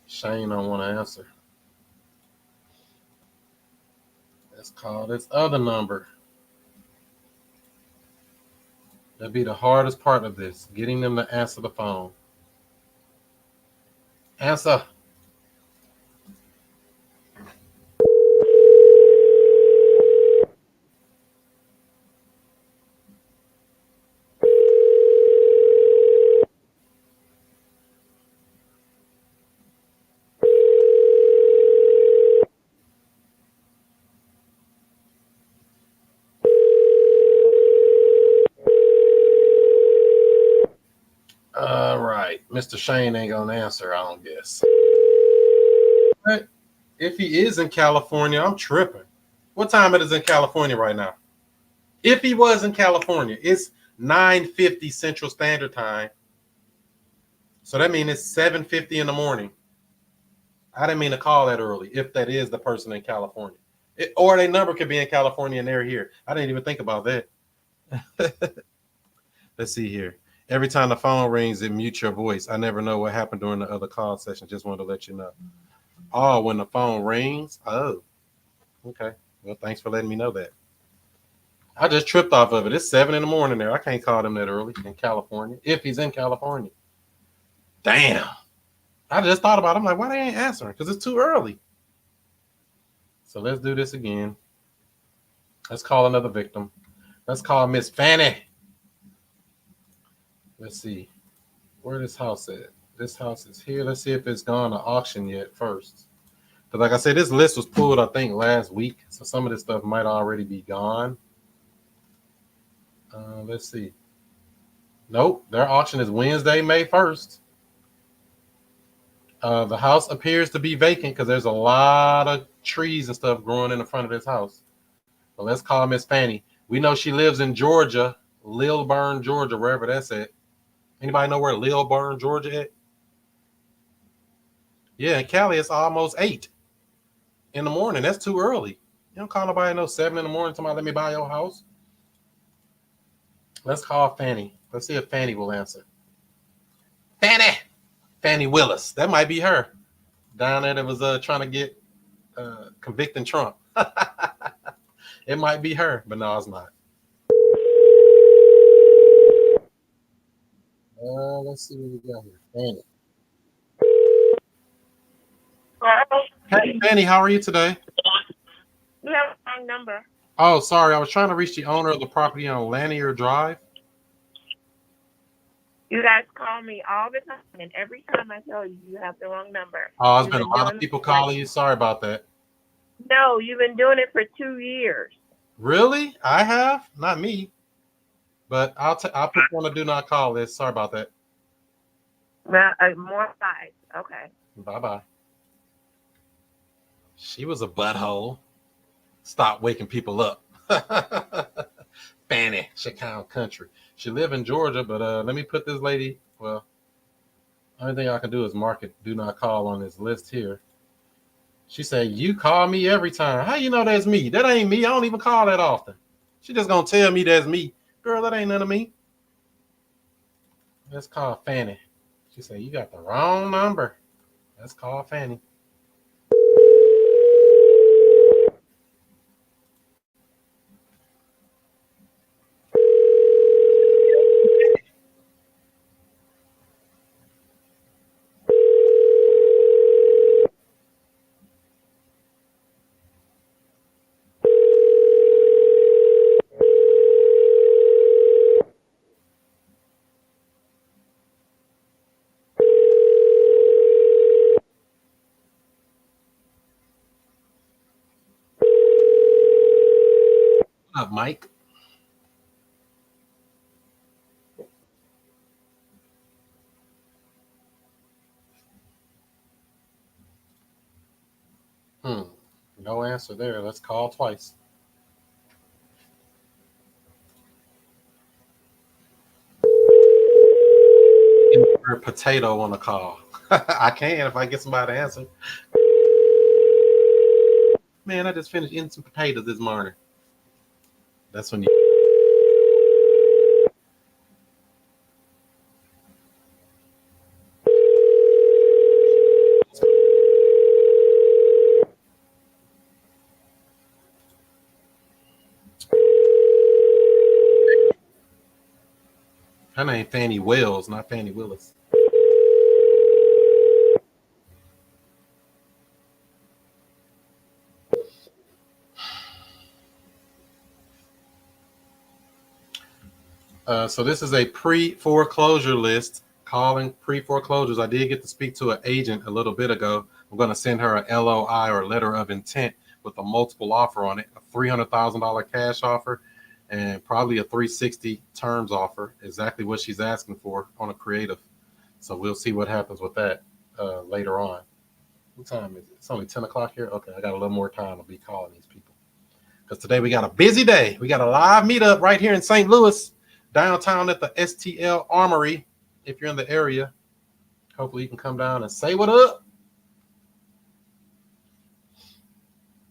Shane don't want to answer. Let's call this other number. That'd be the hardest part of this, getting them to answer the phone. Answer. All right. Mr. Shane ain't gonna answer, I don't guess. But if he is in California, I'm tripping. What time it is in California right now? If he was in California, it's 9:50 Central Standard Time. So that means it's 7:50 in the morning. I didn't mean to call that early, if that is the person in California. Or their number could be in California and they're here. I didn't even think about that. Let's see here. Every time the phone rings, it mutes your voice. I never know what happened during the other call session. Just wanted to let you know. Oh, when the phone rings? Oh, okay. Well, thanks for letting me know that. I just tripped off of it. It's 7 in the morning there. I can't call him that early in California, if he's in California. Damn. I just thought about it. I'm like, why they ain't answering? Because it's too early. So let's do this again. Let's call another victim. Let's call Miss Fanny. Let's see. Where this house at? This house is here. Let's see if it's gone to auction yet first. Because like I said, this list was pulled, I think, last week. So some of this stuff might already be gone. Let's see. Nope. Their auction is Wednesday, May 1st. The house appears to be vacant because there's a lot of trees and stuff growing in the front of this house. But let's call Miss Fanny. We know she lives in Georgia, Lilburn, Georgia, wherever that's at. Anybody know where Lilburn, Georgia at? Yeah, in Cali, it's almost 8 in the morning. That's too early. You don't call nobody no 7 in the morning. Somebody let me buy your house. Let's call Fanny. Let's see if Fanny will answer. Fanny! Fanny Willis. That might be her. Down there that was trying to get convicting Trump. It might be her, but no, it's not. Let's see what we got here. Fanny. Hey, Fanny, how are you today? You have the wrong number. Oh, sorry. I was trying to reach the owner of the property on Lanier Drive. You guys call me all the time, and every time I tell you, you have the wrong number. Oh, there's You've been a lot of people calling you. Sorry about that. No, you've been doing it for 2 years. Really? I have? Not me. But I'll put you on a do not call list. Sorry about that. Well, more sides. Okay. Bye-bye. She was a butthole. Stop waking people up. Fanny, Chicago country. She live in Georgia, but let me put this lady, well, only thing I can do is mark it do not call on this list here. She said, you call me every time. How you know that's me? That ain't me. I don't even call that often. She just gonna tell me that's me. Girl, that ain't none of me. Let's call Fanny. She said, you got the wrong number. Let's call Fanny. What up, Mike? No answer there. Let's call twice. Potato on the call. I can if I get somebody to answer. Man, I just finished eating some potatoes this morning. That's when you. Her name Fanny Wells, not Fanny Willis. So this is a pre-foreclosure list. Calling pre-foreclosures. I did get to speak to an agent a little bit ago. I'm going to send her a LOI or letter of intent with a multiple offer on it, a $300,000 cash offer, and probably a 360 terms offer. Exactly what she's asking for on a creative. So we'll see what happens with that later on. What time is it? It's only 10 o'clock here. Okay, I got a little more time to be calling these people. Because today we got a busy day. We got a live meetup right here in St. Louis, downtown at the STL Armory. If you're in the area, hopefully you can come down and say what up.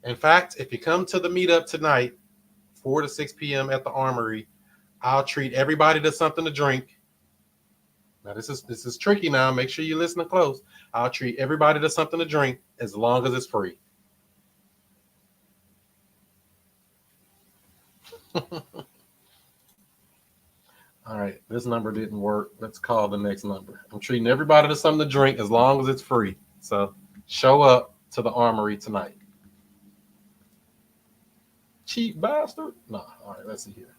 In fact, if you come to the meetup tonight, 4 to 6 p.m. at the Armory, I'll treat everybody to something to drink. Now, this is tricky now. Make sure you're listening close. I'll treat everybody to something to drink as long as it's free. All right, this number didn't work. Let's call the next number. I'm treating everybody to something to drink as long as it's free. So show up to the Armory tonight. Cheap bastard. No. All right, let's see here.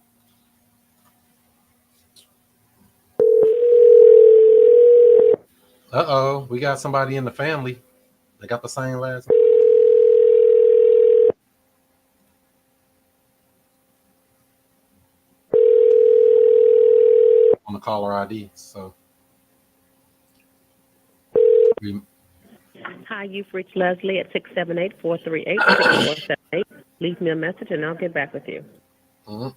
Uh-oh, we got somebody in the family. They got the same last name. On the caller ID. So Hi, you've reached Leslie at 678-438-6478. Leave me a message and I'll get back with you. Mm-hmm.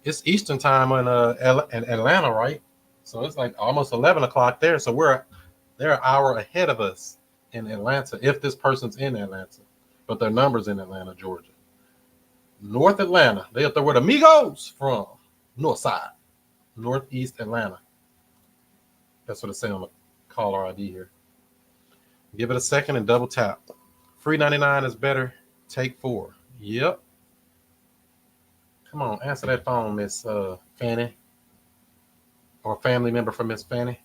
It's Eastern time in Atlanta, right? So it's like almost 11 o'clock there. So they're an hour ahead of us in Atlanta, if this person's in Atlanta. But their number's in Atlanta, Georgia. North Atlanta. They're up there where the Migos from. North side. Northeast Atlanta. That's what it says on the caller ID here. Give it a second and double tap. Free 99 is better. Take 4. Yep. Come on, answer that phone, Miss Fanny. Or family member from Miss Fanny.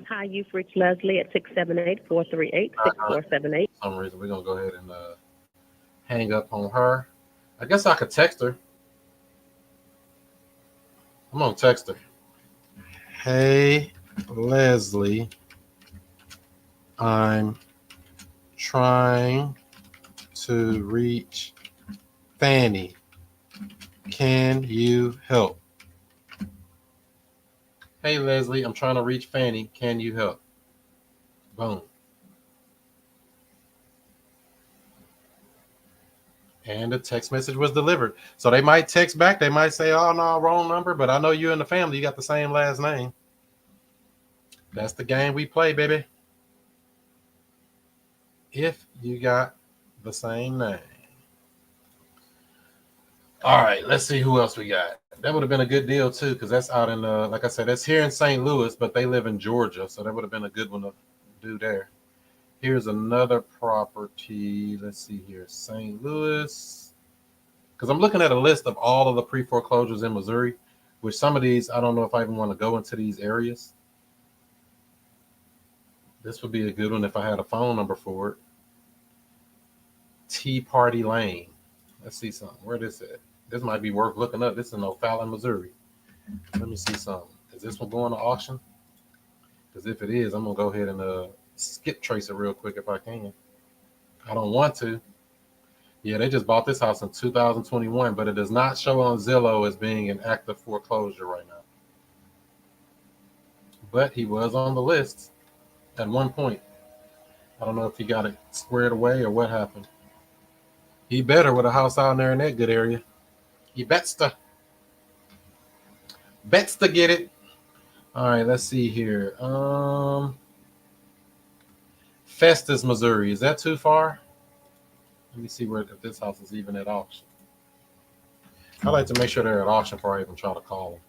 Hi, you've reached Leslie at 678-438-6478. For some reason, we're going to go ahead and hang up on her. I guess I could text her. I'm going to text her. Hey, Leslie, I'm trying to reach Fanny. Can you help? Hey, Leslie, I'm trying to reach Fanny. Can you help? Boom. And the text message was delivered. So they might text back. They might say, oh, no, wrong number. But I know you and the family, you got the same last name. That's the game we play, baby. If you got the same name. All right, let's see who else we got. That would have been a good deal, too, because that's out in, like I said, that's here in St. Louis, but they live in Georgia. So that would have been a good one to do there. Here's another property. Let's see here. St. Louis. Because I'm looking at a list of all of the pre-foreclosures in Missouri, which some of these, I don't know if I even want to go into these areas. This would be a good one if I had a phone number for it. Tea Party Lane. Let's see something. Where this at? This might be worth looking up. This is in O'Fallon, Missouri. Let me see something. Is this one going to auction? Because if it is, I'm going to go ahead and skip trace it real quick if I can. I don't want to. Yeah, they just bought this house in 2021, but it does not show on Zillow as being an active foreclosure right now. But he was on the list at one point. I don't know if he got it squared away or what happened. He better with a house out there in that good area. He bets to get it. All right, let's see here. Festus, Missouri. Is that too far? Let me see if this house is even at auction. I like to make sure they're at auction before I even try to call them.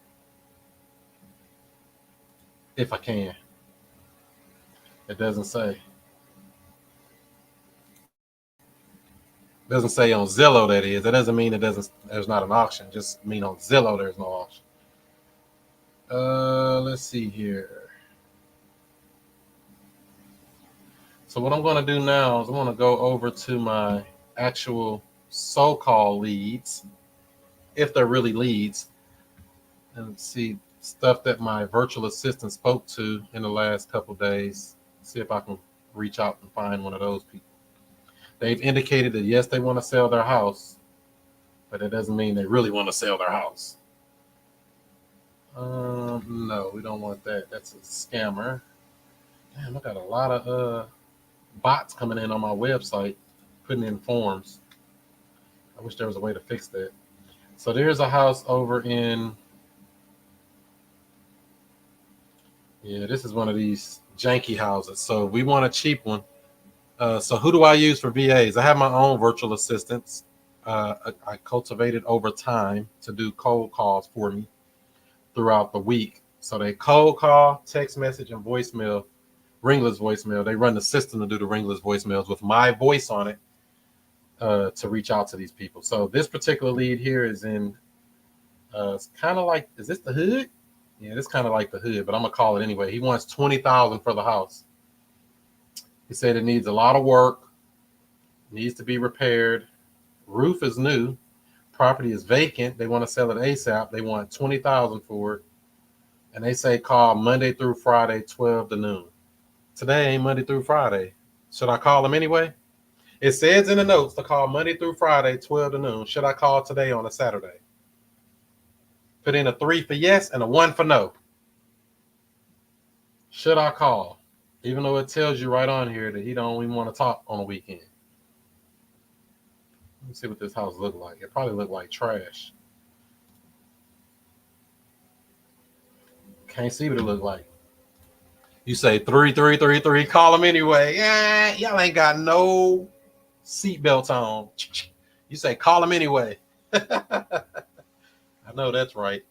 If I can. It doesn't say. It doesn't say on Zillow that is. That doesn't mean there's not an auction. Just mean on Zillow there's no auction. Let's see here. So what I'm going to do now is I'm going to go over to my actual so-called leads, if they're really leads, and see stuff that my virtual assistant spoke to in the last couple of days. See if I can reach out and find one of those people. They've indicated that yes, they want to sell their house, but it doesn't mean they really want to sell their house. No, we don't want that. That's a scammer. Damn, I got a lot of bots coming in on my website, putting in forms. I wish there was a way to fix that. So there's a house over in, yeah, this is one of these janky houses. So we want a cheap one. So who do I use for VAs? I have my own virtual assistants. I cultivated over time to do cold calls for me throughout the week. So they cold call, text message, and voicemail, ringless voicemail. They run the system to do the ringless voicemails with my voice on it to reach out to these people. So this particular lead here is in, it's kind of like, is this the hood? Yeah, it's kind of like the hood, but I'm gonna call it anyway. He wants $20,000 for the house. He said it needs a lot of work, needs to be repaired. Roof is new. Property is vacant. They want to sell it ASAP. They want $20,000 for it. And they say call Monday through Friday, 12 to noon. Today ain't Monday through Friday. Should I call them anyway? It says in the notes to call Monday through Friday, 12 to noon. Should I call today on a Saturday? Put in a 3 for yes and a 1 for no. Should I call? Even though it tells you right on here that he don't even want to talk on a weekend. Let me see what this house look like. It probably look like trash. Can't see what it look like. You say 3333, call him anyway. Yeah, y'all ain't got no seatbelts on. You say call him anyway. I know that's right.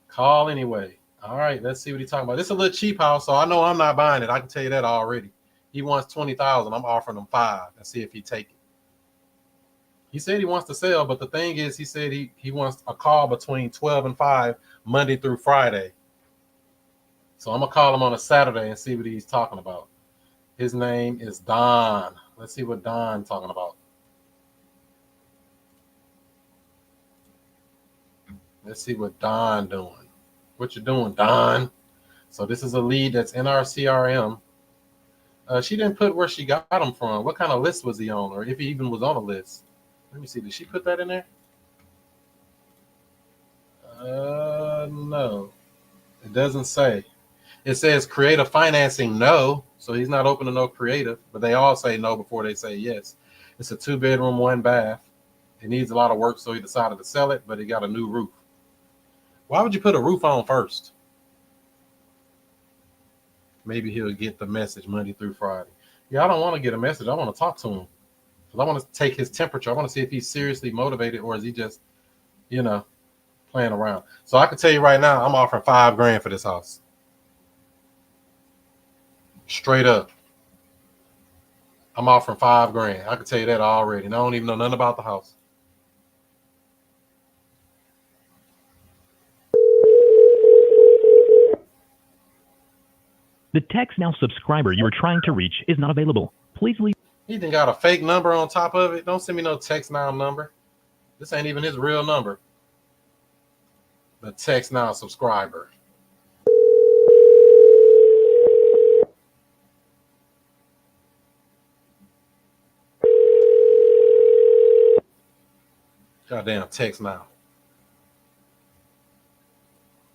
Call anyway. All right, let's see what he's talking about. This is a little cheap house, so I know I'm not buying it. I can tell you that already. He wants $20,000. I'm offering him $5 and see if he take it. He said he wants to sell, but the thing is, he said he wants a call between 12 and 5 Monday through Friday. So I'm gonna call him on a Saturday and see what he's talking about. His name is Don. Let's see what Don's talking about. Let's see what Don doing. What you doing, Don? So this is a lead that's in our CRM. She didn't put where she got him from. What kind of list was he on, or if he even was on a list? Let me see. Did she put that in there? No. It doesn't say. It says creative financing, no. So he's not open to no creative, but they all say no before they say yes. It's a 2-bedroom, 1 bath. It needs a lot of work, so he decided to sell it, but he got a new roof. Why would you put a roof on first? Maybe he'll get the message Monday through Friday. Yeah, I don't want to get a message. I want to talk to him. Because I want to take his temperature. I want to see if he's seriously motivated or is he just, playing around. So I can tell you right now, I'm offering $5,000 for this house. Straight up. I'm offering $5,000. I can tell you that already. And I don't even know nothing about the house. The text now subscriber you are trying to reach is not available. Please leave. He even got a fake number on top of it. Don't send me no text now number. This ain't even his real number. The text now subscriber. Goddamn text now.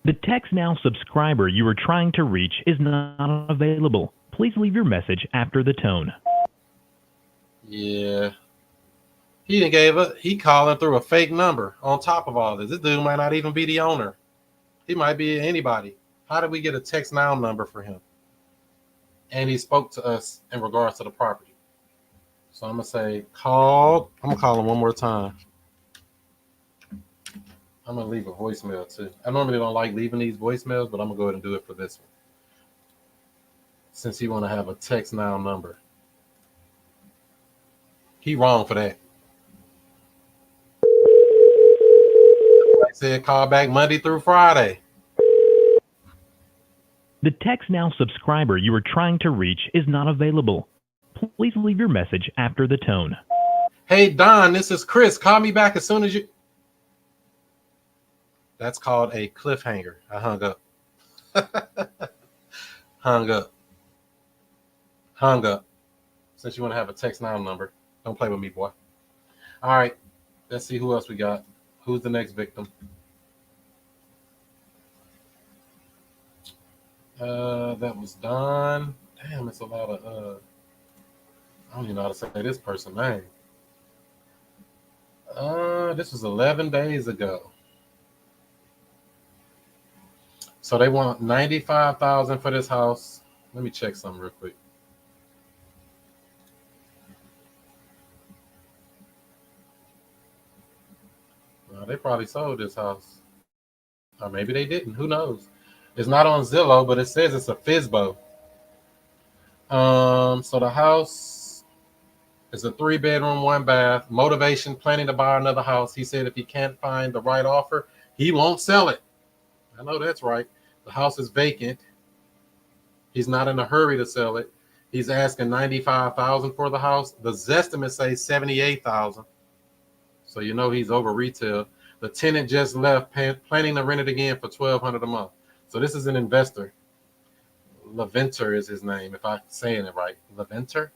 The text now subscriber you are trying to reach is not available. Please leave your message after the tone. Yeah. He calling through a fake number on top of all this. This dude might not even be the owner. He might be anybody. How did we get a text now number for him? And he spoke to us in regards to the property. So I'm going to say call. I'm going to call him one more time. I'm going to leave a voicemail too. I normally don't like leaving these voicemails, but I'm going to go ahead and do it for this one. Since he want to have a text now number. He wrong for that. I said call back Monday through Friday. The text now subscriber you are trying to reach is not available. Please leave your message after the tone. Hey, Don, this is Chris. Call me back as soon as you... That's called a cliffhanger. I hung up. Hung up. Hung up. Since you want to have a text now number, don't play with me, boy. All right. Let's see who else we got. Who's the next victim? That was Don. Damn, it's a lot of I don't even know how to say this person's name. This was 11 days ago. So they want $95,000 for this house. Let me check something real quick. Well, they probably sold this house. Or maybe they didn't. Who knows? It's not on Zillow, but it says it's a FSBO. So the house is a 3-bedroom, 1-bath. Motivation, planning to buy another house. He said if he can't find the right offer, he won't sell it. I know that's right. The house is vacant. He's not in a hurry to sell it. He's asking $95,000 for the house. The Zestimate says $78,000. So you know he's over retail. The tenant just left, planning to rent it again for $1,200 a month. So this is an investor. Leventer is his name, if I'm saying it right. Leventer?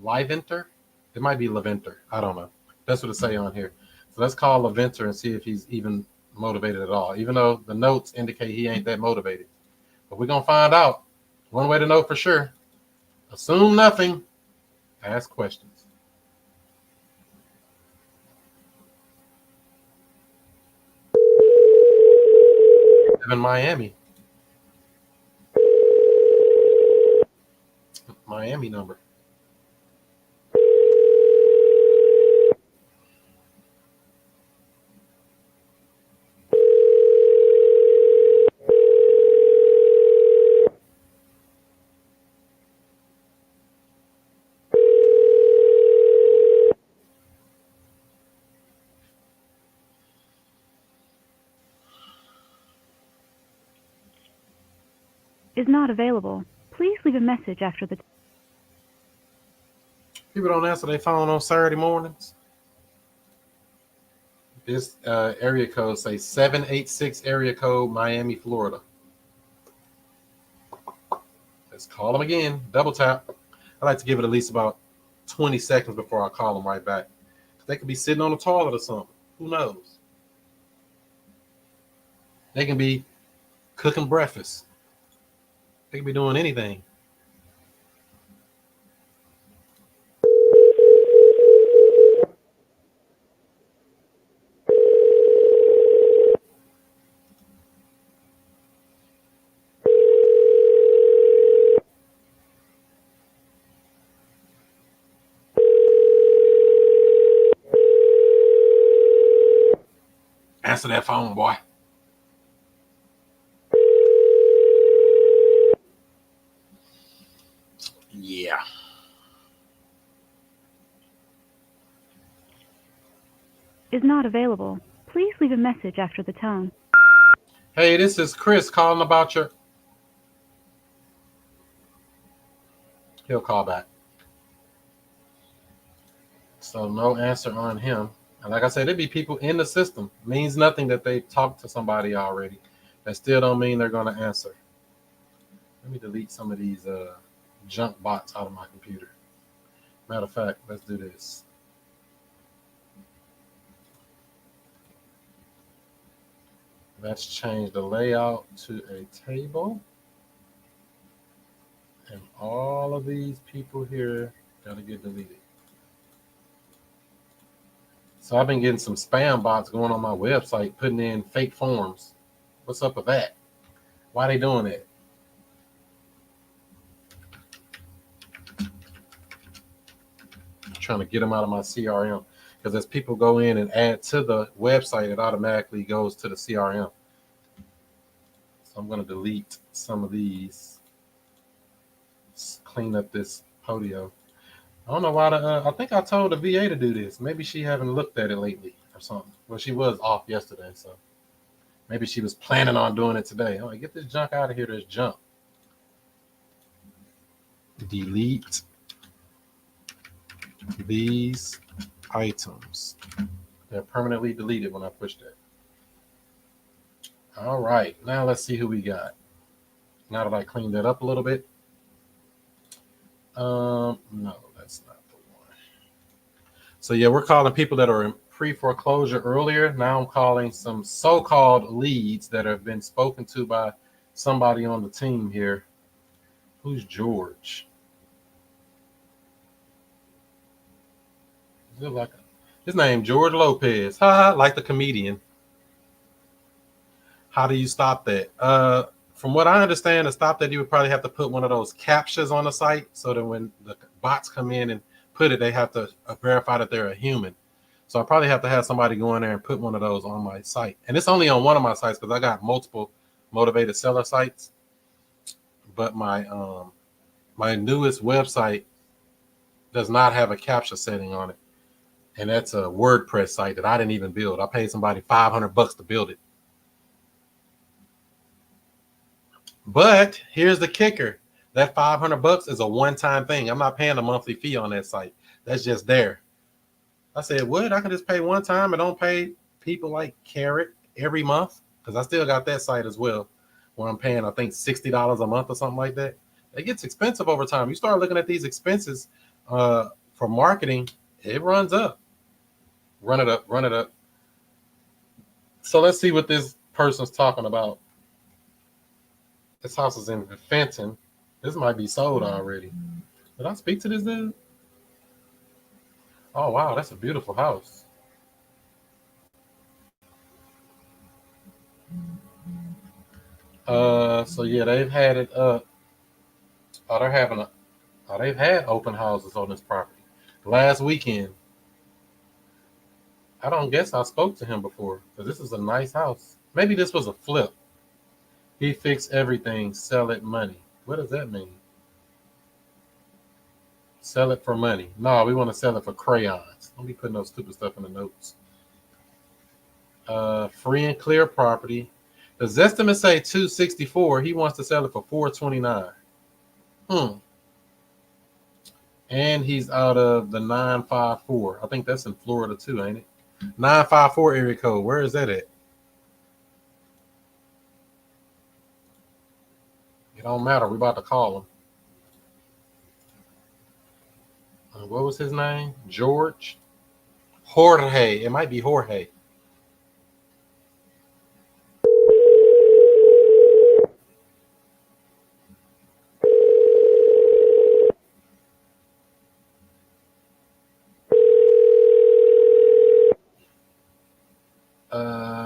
Liventer? It might be Leventer. I don't know. That's what it say on here. So let's call Leventer and see if he's even motivated at all, even though the notes indicate he ain't that motivated. But we're going to find out. One way to know for sure. Assume nothing. Ask questions. In Miami. Miami number. Is not available. Please leave a message after the... People don't answer their phone on Saturday mornings. This area code say 786 area code, Miami, Florida. Let's call them again. Double tap. I like to give it at least about 20 seconds before I call them right back. They could be sitting on the toilet or something. Who knows? They can be cooking breakfast. They could be doing anything. Answer that phone, boy. Yeah. Is not available. Please leave a message after the tone. Hey, this is Chris calling about your... He'll call back. So no answer on him. And like I said, there'd be people in the system. Means nothing that they talked to somebody already. That still don't mean they're going to answer. Let me delete some of these junk bots out of my computer. Matter of fact, let's do this. Let's change the layout to a table. And all of these people here got to get deleted. So I've been getting some spam bots going on my website, putting in fake forms. What's up with that? Why are they doing that? I'm trying to get them out of my CRM. Because as people go in and add to the website, it automatically goes to the CRM. So I'm going to delete some of these. Let's clean up this Podio. I don't know why. I think I told the VA to do this. Maybe she haven't looked at it lately or something. Well, she was off yesterday, so maybe she was planning on doing it today. I'm like, get this junk out of here. There's junk. Delete these items. They're permanently deleted when I push that. All right, now let's see who we got. Now that I cleaned that up a little bit. No, that's not the one. So yeah, we're calling people that are in pre-foreclosure earlier. Now I'm calling some so-called leads that have been spoken to by somebody on the team here. Who's George? Is it like his name George Lopez? Ha, like the comedian. How do you stop that? From what I understand, to stop that, you would probably have to put one of those captchas on the site so that when the bots come in and put it, they have to verify that they're a human. So I probably have to have somebody go in there and put one of those on my site. And it's only on one of my sites because I got multiple motivated seller sites. But my my newest website does not have a captcha setting on it. And that's a WordPress site that I didn't even build. I paid somebody $500 to build it. But here's the kicker. That $500 is a one-time thing. I'm not paying a monthly fee on that site. That's just there. I said, what? I can just pay one time and don't pay people like Carrot every month? Because I still got that site as well, where I'm paying, I think, $60 a month or something like that. It gets expensive over time. You start looking at these expenses for marketing, it runs up. Run it up, run it up. So let's see what this person's talking about. This house is in Fenton. This might be sold already. Did I speak to this dude? Oh, wow, that's a beautiful house. So yeah, they've had it up. Oh, they're having a. Oh, they've had open houses on this property. Last weekend. I don't guess I spoke to him before because this is a nice house. Maybe this was a flip. He fixed everything, sell it money. What does that mean? Sell it for money. No, we want to sell it for crayons. Don't be putting those stupid stuff in the notes. Free and clear property. The Zestimate say 264. He wants to sell it for 429. And he's out of the 954. I think that's in Florida too, ain't it? 954 area code. Where is that at? It don't matter. We're about to call him. What was his name? George? Jorge. It might be Jorge.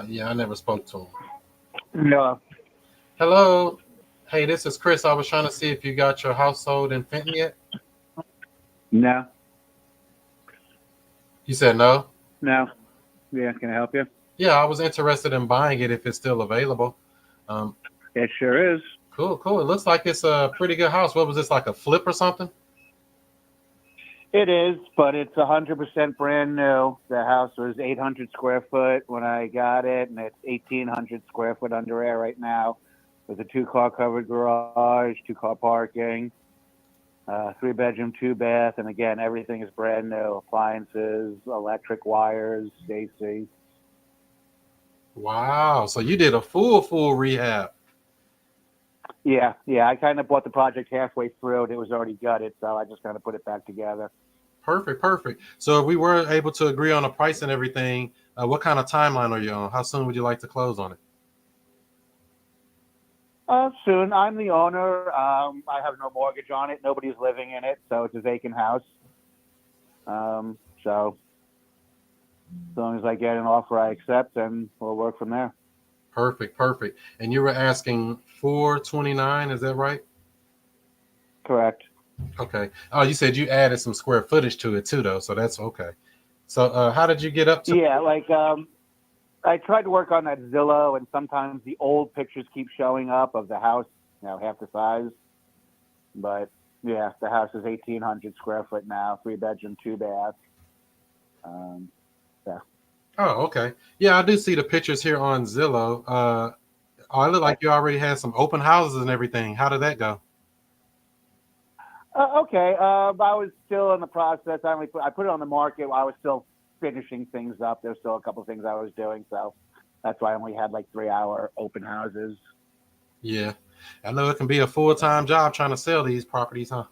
Yeah, I never spoke to him. No. Hello. Hey, this is Chris. I was trying to see if you got your house sold in Fenton yet. No. You said no? No. Yeah, can I help you? Yeah, I was interested in buying it if it's still available. It sure is. Cool. It looks like it's a pretty good house. What was this, like a flip or something? It is, but it's 100% brand new. The house was 800 square foot when I got it, and it's 1,800 square foot under air right now with a 2-car covered garage, 2-car parking, 3-bedroom, 2-bath, and again, everything is brand new. Appliances, electric wires, AC. Wow. So you did a full rehab. Yeah. I kind of bought the project halfway through, and it was already gutted, so I just kind of put it back together. Perfect. So if we were able to agree on the price and everything, what kind of timeline are you on? How soon would you like to close on it? Soon. I'm the owner. I have no mortgage on it. Nobody's living in it, so it's a vacant house. So as long as I get an offer I accept, and we'll work from there. Perfect. And you were asking $429, is that right? Correct. Okay. Oh, you said you added some square footage to it too, though, so that's okay. So how did you get up to? Yeah, I tried to work on that Zillow, and sometimes the old pictures keep showing up of the house, half the size. But yeah, the house is 1,800 square foot now, 3-bedroom, 2-bath. Yeah. Oh, okay. Yeah, I do see the pictures here on Zillow. It looked like you already had some open houses and everything. How did that go? Okay. I was still in the process. I put it on the market while I was still finishing things up. There's still a couple of things I was doing, so that's why I only had like 3-hour open houses. Yeah, I know it can be a full-time job trying to sell these properties, huh?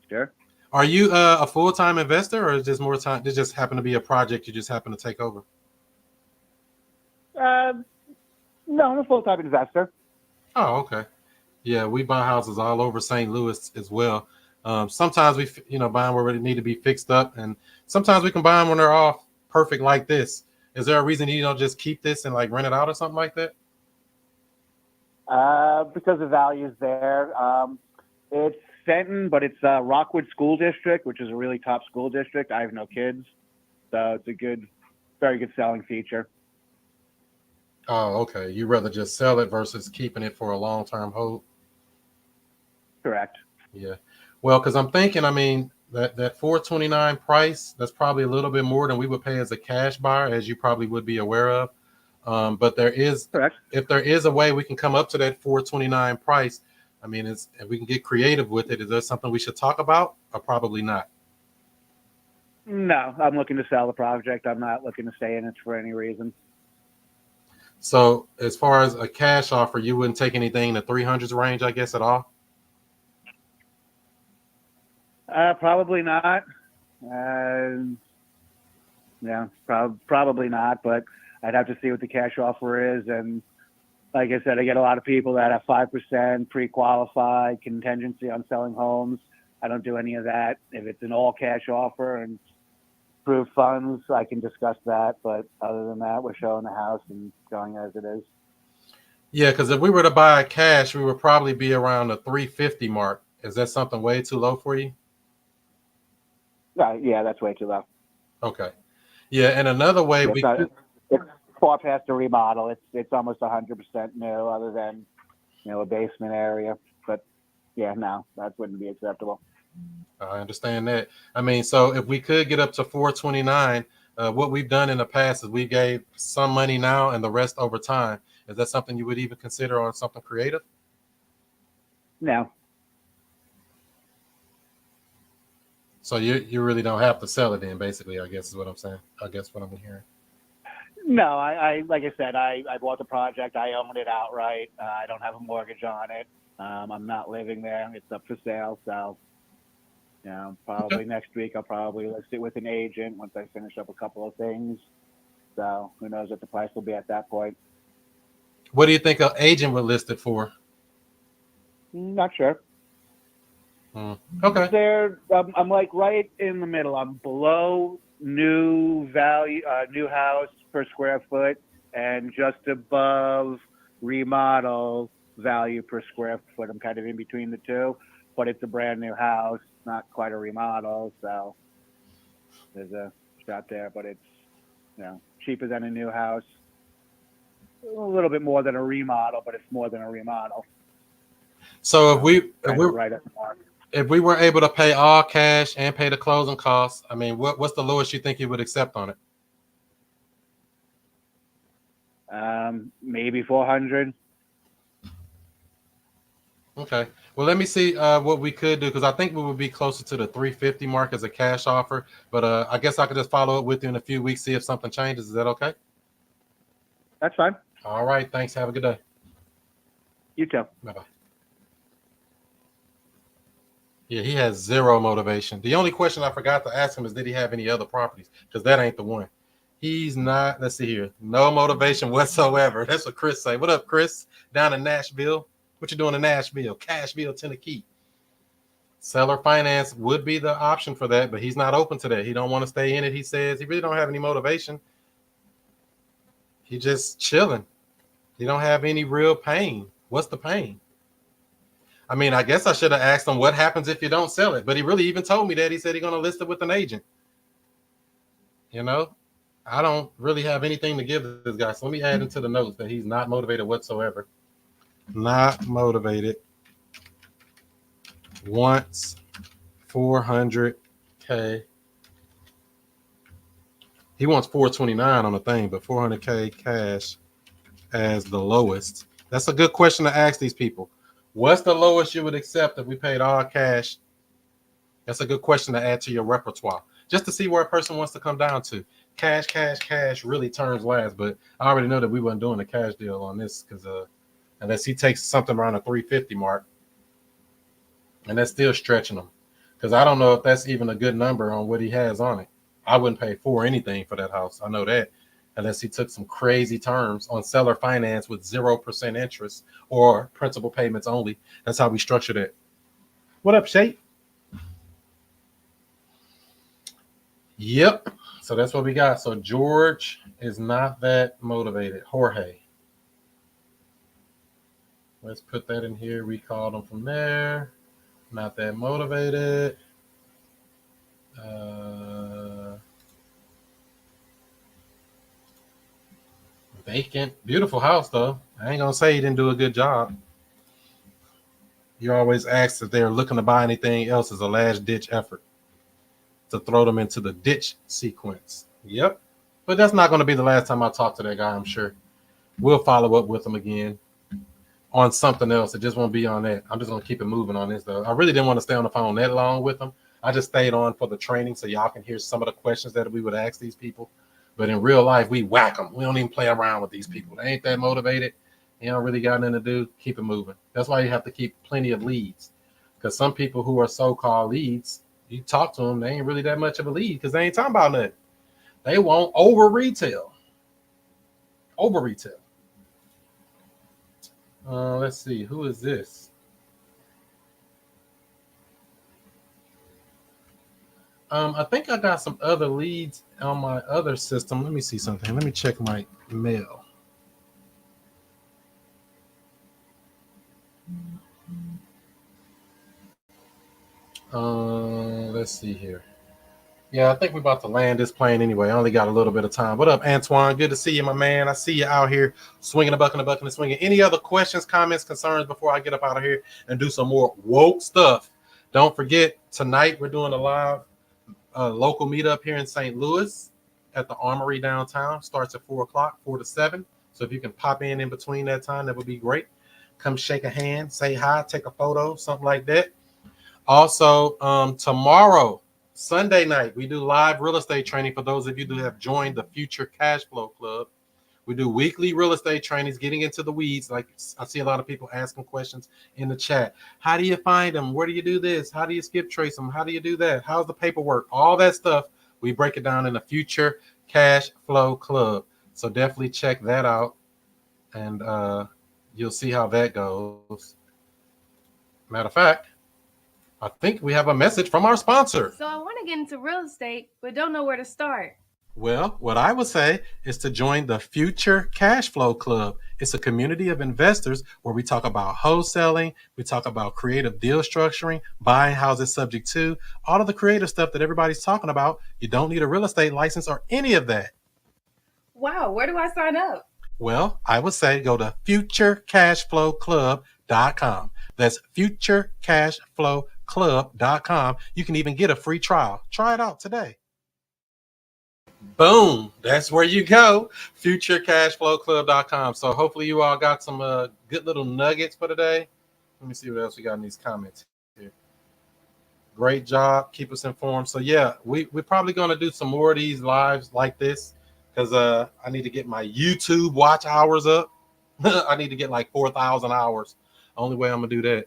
Sure. Are you a full-time investor, or is this more time? This just happen to be a project you just happen to take over? Uh, no, I'm a full-time investor. Oh, okay. Yeah, we buy houses all over St. Louis as well. Sometimes we, buy them where they need to be fixed up, and sometimes we can buy them when they're all perfect like this. Is there a reason you don't just keep this and like rent it out or something like that? Because the value's there. It's Fenton, but it's Rockwood School District, which is a really top school district. I have no kids, so it's a very good selling feature. Oh, okay. You rather just sell it versus keeping it for a long-term hold? Correct. Yeah. Well, because I'm thinking, I mean, that 429 price, that's probably a little bit more than we would pay as a cash buyer, as you probably would be aware of. But Correct. if there is a way we can come up to that 429 price, I mean, if we can get creative with it, is there something we should talk about, or probably not? No, I'm looking to sell the project. I'm not looking to stay in it for any reason. So as far as a cash offer, you wouldn't take anything in the 300s range, I guess, at all? Probably not. Yeah, probably not. But I'd have to see what the cash offer is. And like I said, I get a lot of people that have 5% pre-qualified contingency on selling homes. I don't do any of that. If it's an all cash offer and approved funds, I can discuss that. But other than that, we're showing the house and going as it is. Yeah, because if we were to buy cash, we would probably be around the 350 mark. Is that something way too low for you? Yeah, that's way too low. Okay. Yeah, and another way It's far past a remodel. It's almost 100% new, other than a basement area. But yeah, no, that wouldn't be acceptable. I understand that. I mean, so if we could get up to 429, what we've done in the past is we gave some money now and the rest over time. Is that something you would even consider on something creative? No. So you really don't have to sell it then, basically, I guess is what I'm saying. I guess what I'm hearing. No, I like I said, I bought the project. I own it outright. I don't have a mortgage on it. I'm not living there. It's up for sale. So, probably next week I'll probably list it with an agent once I finish up a couple of things. So who knows what the price will be at that point. What do you think an agent would list it for? Not sure. Okay. I'm like right in the middle. I'm below new value, new house per square foot, and just above remodel value per square foot. I'm kind of in between the two, but it's a brand new house, not quite a remodel. So there's a shot there, but it's cheaper than a new house. A little bit more than a remodel, but it's more than a remodel. So if we were able to pay all cash and pay the closing costs, I mean, what's the lowest you think you would accept on it? Maybe 400. Okay. Well, let me see what we could do, because I think we would be closer to the 350 mark as a cash offer. But I guess I could just follow up with you in a few weeks, see if something changes. Is that okay? That's fine. All right. Thanks. Have a good day. You too. Bye-bye. Yeah, he has zero motivation. The only question I forgot to ask him is, did he have any other properties? Because that ain't the one. He's not. Let's see here. No motivation whatsoever. That's what Chris say. What up, Chris? Down in Nashville. What you doing in Nashville? Cashville, Tennessee. Seller finance would be the option for that, but he's not open to that. He don't want to stay in it. He says he really don't have any motivation. He just chilling. He don't have any real pain. What's the pain? I mean, I guess I should have asked him what happens if you don't sell it, but he really even told me that. He said he's going to list it with an agent. I don't really have anything to give this guy. So let me add into the notes that he's not motivated whatsoever. Not motivated. Wants 400K. He wants 429 on the thing, but 400K cash as the lowest. That's a good question to ask these people. What's the lowest you would accept if we paid all cash? That's a good question to add to your repertoire, just to see where a person wants to come down to. Cash really turns last, but I already know that we weren't doing a cash deal on this because unless he takes something around the 350 mark, and that's still stretching him because I don't know if that's even a good number on what he has on it. I wouldn't pay for anything for that house. I know that unless he took some crazy terms on seller finance with 0% interest or principal payments only. That's how we structured it. What up, Shay? Yep. So that's what we got. So George is not that motivated. Jorge. Let's put that in here. We called him from there. Not that motivated. Vacant. Beautiful house, though. I ain't going to say he didn't do a good job. You always ask if they're looking to buy anything else as a last-ditch effort to throw them into the ditch sequence. Yep. But that's not going to be the last time I talk to that guy, I'm sure. We'll follow up with him again on something else. It just won't be on that. I'm just going to keep it moving on this, though. I really didn't want to stay on the phone that long with him. I just stayed on for the training so y'all can hear some of the questions that we would ask these people. But in real life, we whack them. We don't even play around with these people. They ain't that motivated. They don't really got nothing to do. Keep it moving. That's why you have to keep plenty of leads. Because some people who are so-called leads, you talk to them, they ain't really that much of a lead because they ain't talking about nothing. They want over retail. Over retail. Let's see. Who is this? I think I got some other leads on my other system. Let me see something. Let me check my mail. Let's see here. Yeah, I think we're about to land this plane anyway. I only got a little bit of time. What up, Antoine? Good to see you, my man. I see you out here swinging a buck and a buck and swinging. Any other questions, comments, concerns before I get up out of here and do some more woke stuff? Don't forget, tonight we're doing a live local meetup here in St. Louis at the Armory downtown. Starts at 4 o'clock, 4 to 7. So if you can pop in between that time, that would be great. Come shake a hand, say hi, take a photo, something like that. Also, tomorrow, Sunday night, we do live real estate training for those of you who have joined the Future Cash Flow Club. We do weekly real estate trainings, getting into the weeds. Like I see a lot of people asking questions in the chat. How do you find them? Where do you do this? How do you skip trace them? How do you do that? How's the paperwork? All that stuff, we break it down in the Future Cash Flow Club. So definitely check that out, and you'll see how that goes. Matter of fact, I think we have a message from our sponsor. So I want to get into real estate, but don't know where to start. Well, what I would say is to join the Future Cash Flow Club. It's a community of investors where we talk about wholesaling, we talk about creative deal structuring, buying houses subject to, all of the creative stuff that everybody's talking about. You don't need a real estate license or any of that. Wow, where do I sign up? Well, I would say go to futurecashflowclub.com. That's futurecashflowclub.com. You can even get a free trial. Try it out today. Boom. That's where you go. Futurecashflowclub.com. So hopefully you all got some good little nuggets for today. Let me see what else we got in these comments here. Great job. Keep us informed. So yeah, we're probably going to do some more of these lives like this because I need to get my YouTube watch hours up. I need to get like 4,000 hours. Only way I'm going to do that.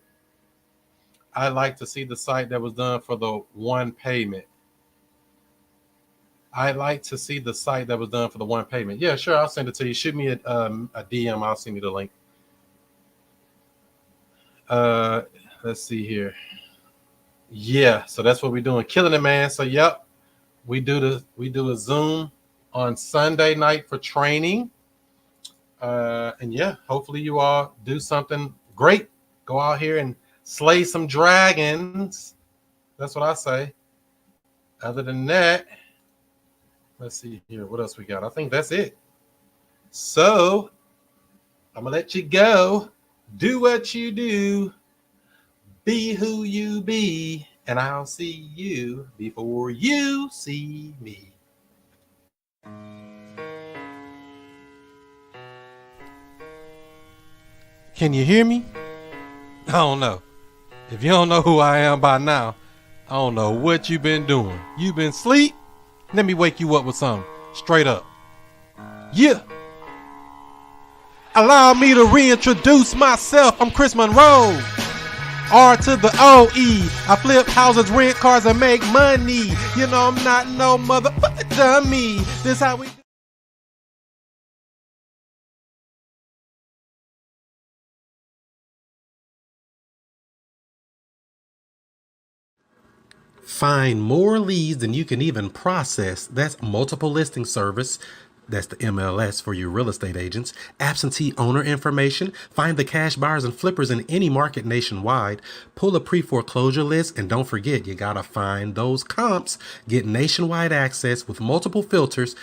I like to see the site that was done for the one payment. I like to see the site that was done for the one payment. Yeah, sure. I'll send it to you. Shoot me a DM. I'll send you the link. Let's see here. Yeah, so that's what we're doing. Killing it, man. So yep, we do a Zoom on Sunday night for training. And yeah, hopefully you all do something great. Go out here and slay some dragons. That's what I say. Other than that, let's see here. What else we got? I think that's it. So I'm going to let you go. Do what you do. Be who you be. And I'll see you before you see me. Can you hear me? I don't know. If you don't know who I am by now, I don't know what you've been doing. You been asleep? Let me wake you up with something. Straight up. Yeah. Allow me to reintroduce myself. I'm Chris Monroe. R to the O-E. I flip houses, rent cars, and make money. You know I'm not no motherfucker dummy. This how we do. Find more leads than you can even process. That's multiple listing service. That's the MLS for your real estate agents. Absentee owner information. Find the cash buyers and flippers in any market nationwide. Pull a pre-foreclosure list. And don't forget, you got to find those comps. Get nationwide access with multiple filters.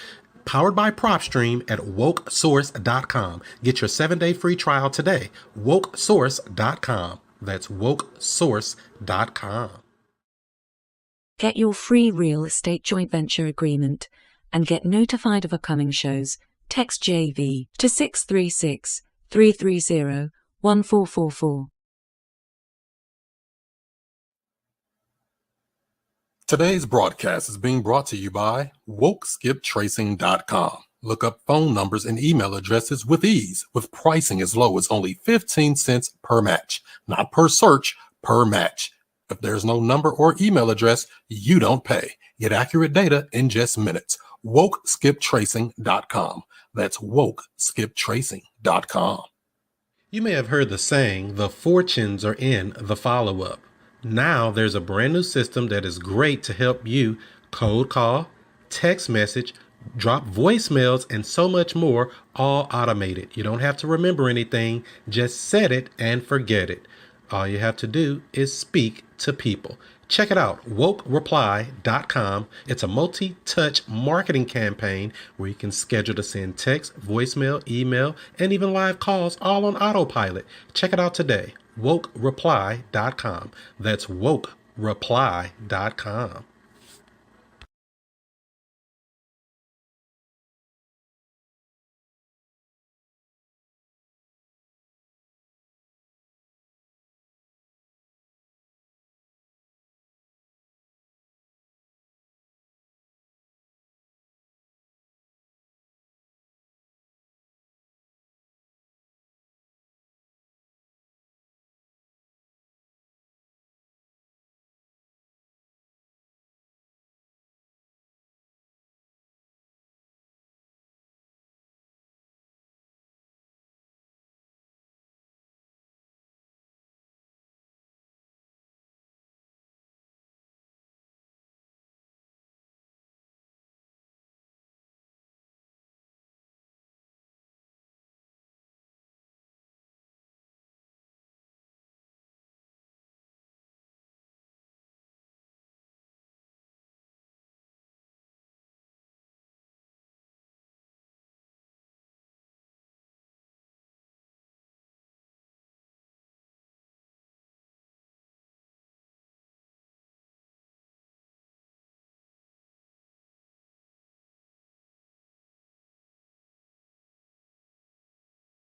Powered by PropStream at wokesource.com. Get your 7-day free trial today. Wokesource.com. That's wokesource.com. Get your free real estate joint venture agreement and get notified of upcoming shows. Text JV to 636-330-1444. Today's broadcast is being brought to you by WokeSkipTracing.com. Look up phone numbers and email addresses with ease, with pricing as low as only 15 cents per match. Not per search, per match. If there's no number or email address, you don't pay. Get accurate data in just minutes. WokeSkipTracing.com. That's WokeSkipTracing.com. You may have heard the saying, the fortunes are in the follow-up. Now there's a brand new system that is great to help you cold call, text message, drop voicemails, and so much more, all automated. You don't have to remember anything. Just set it and forget it. All you have to do is speak to people. Check it out, wokereply.com. It's a multi-touch marketing campaign where you can schedule to send text, voicemail, email, and even live calls all on autopilot. Check it out today, wokereply.com. That's wokereply.com.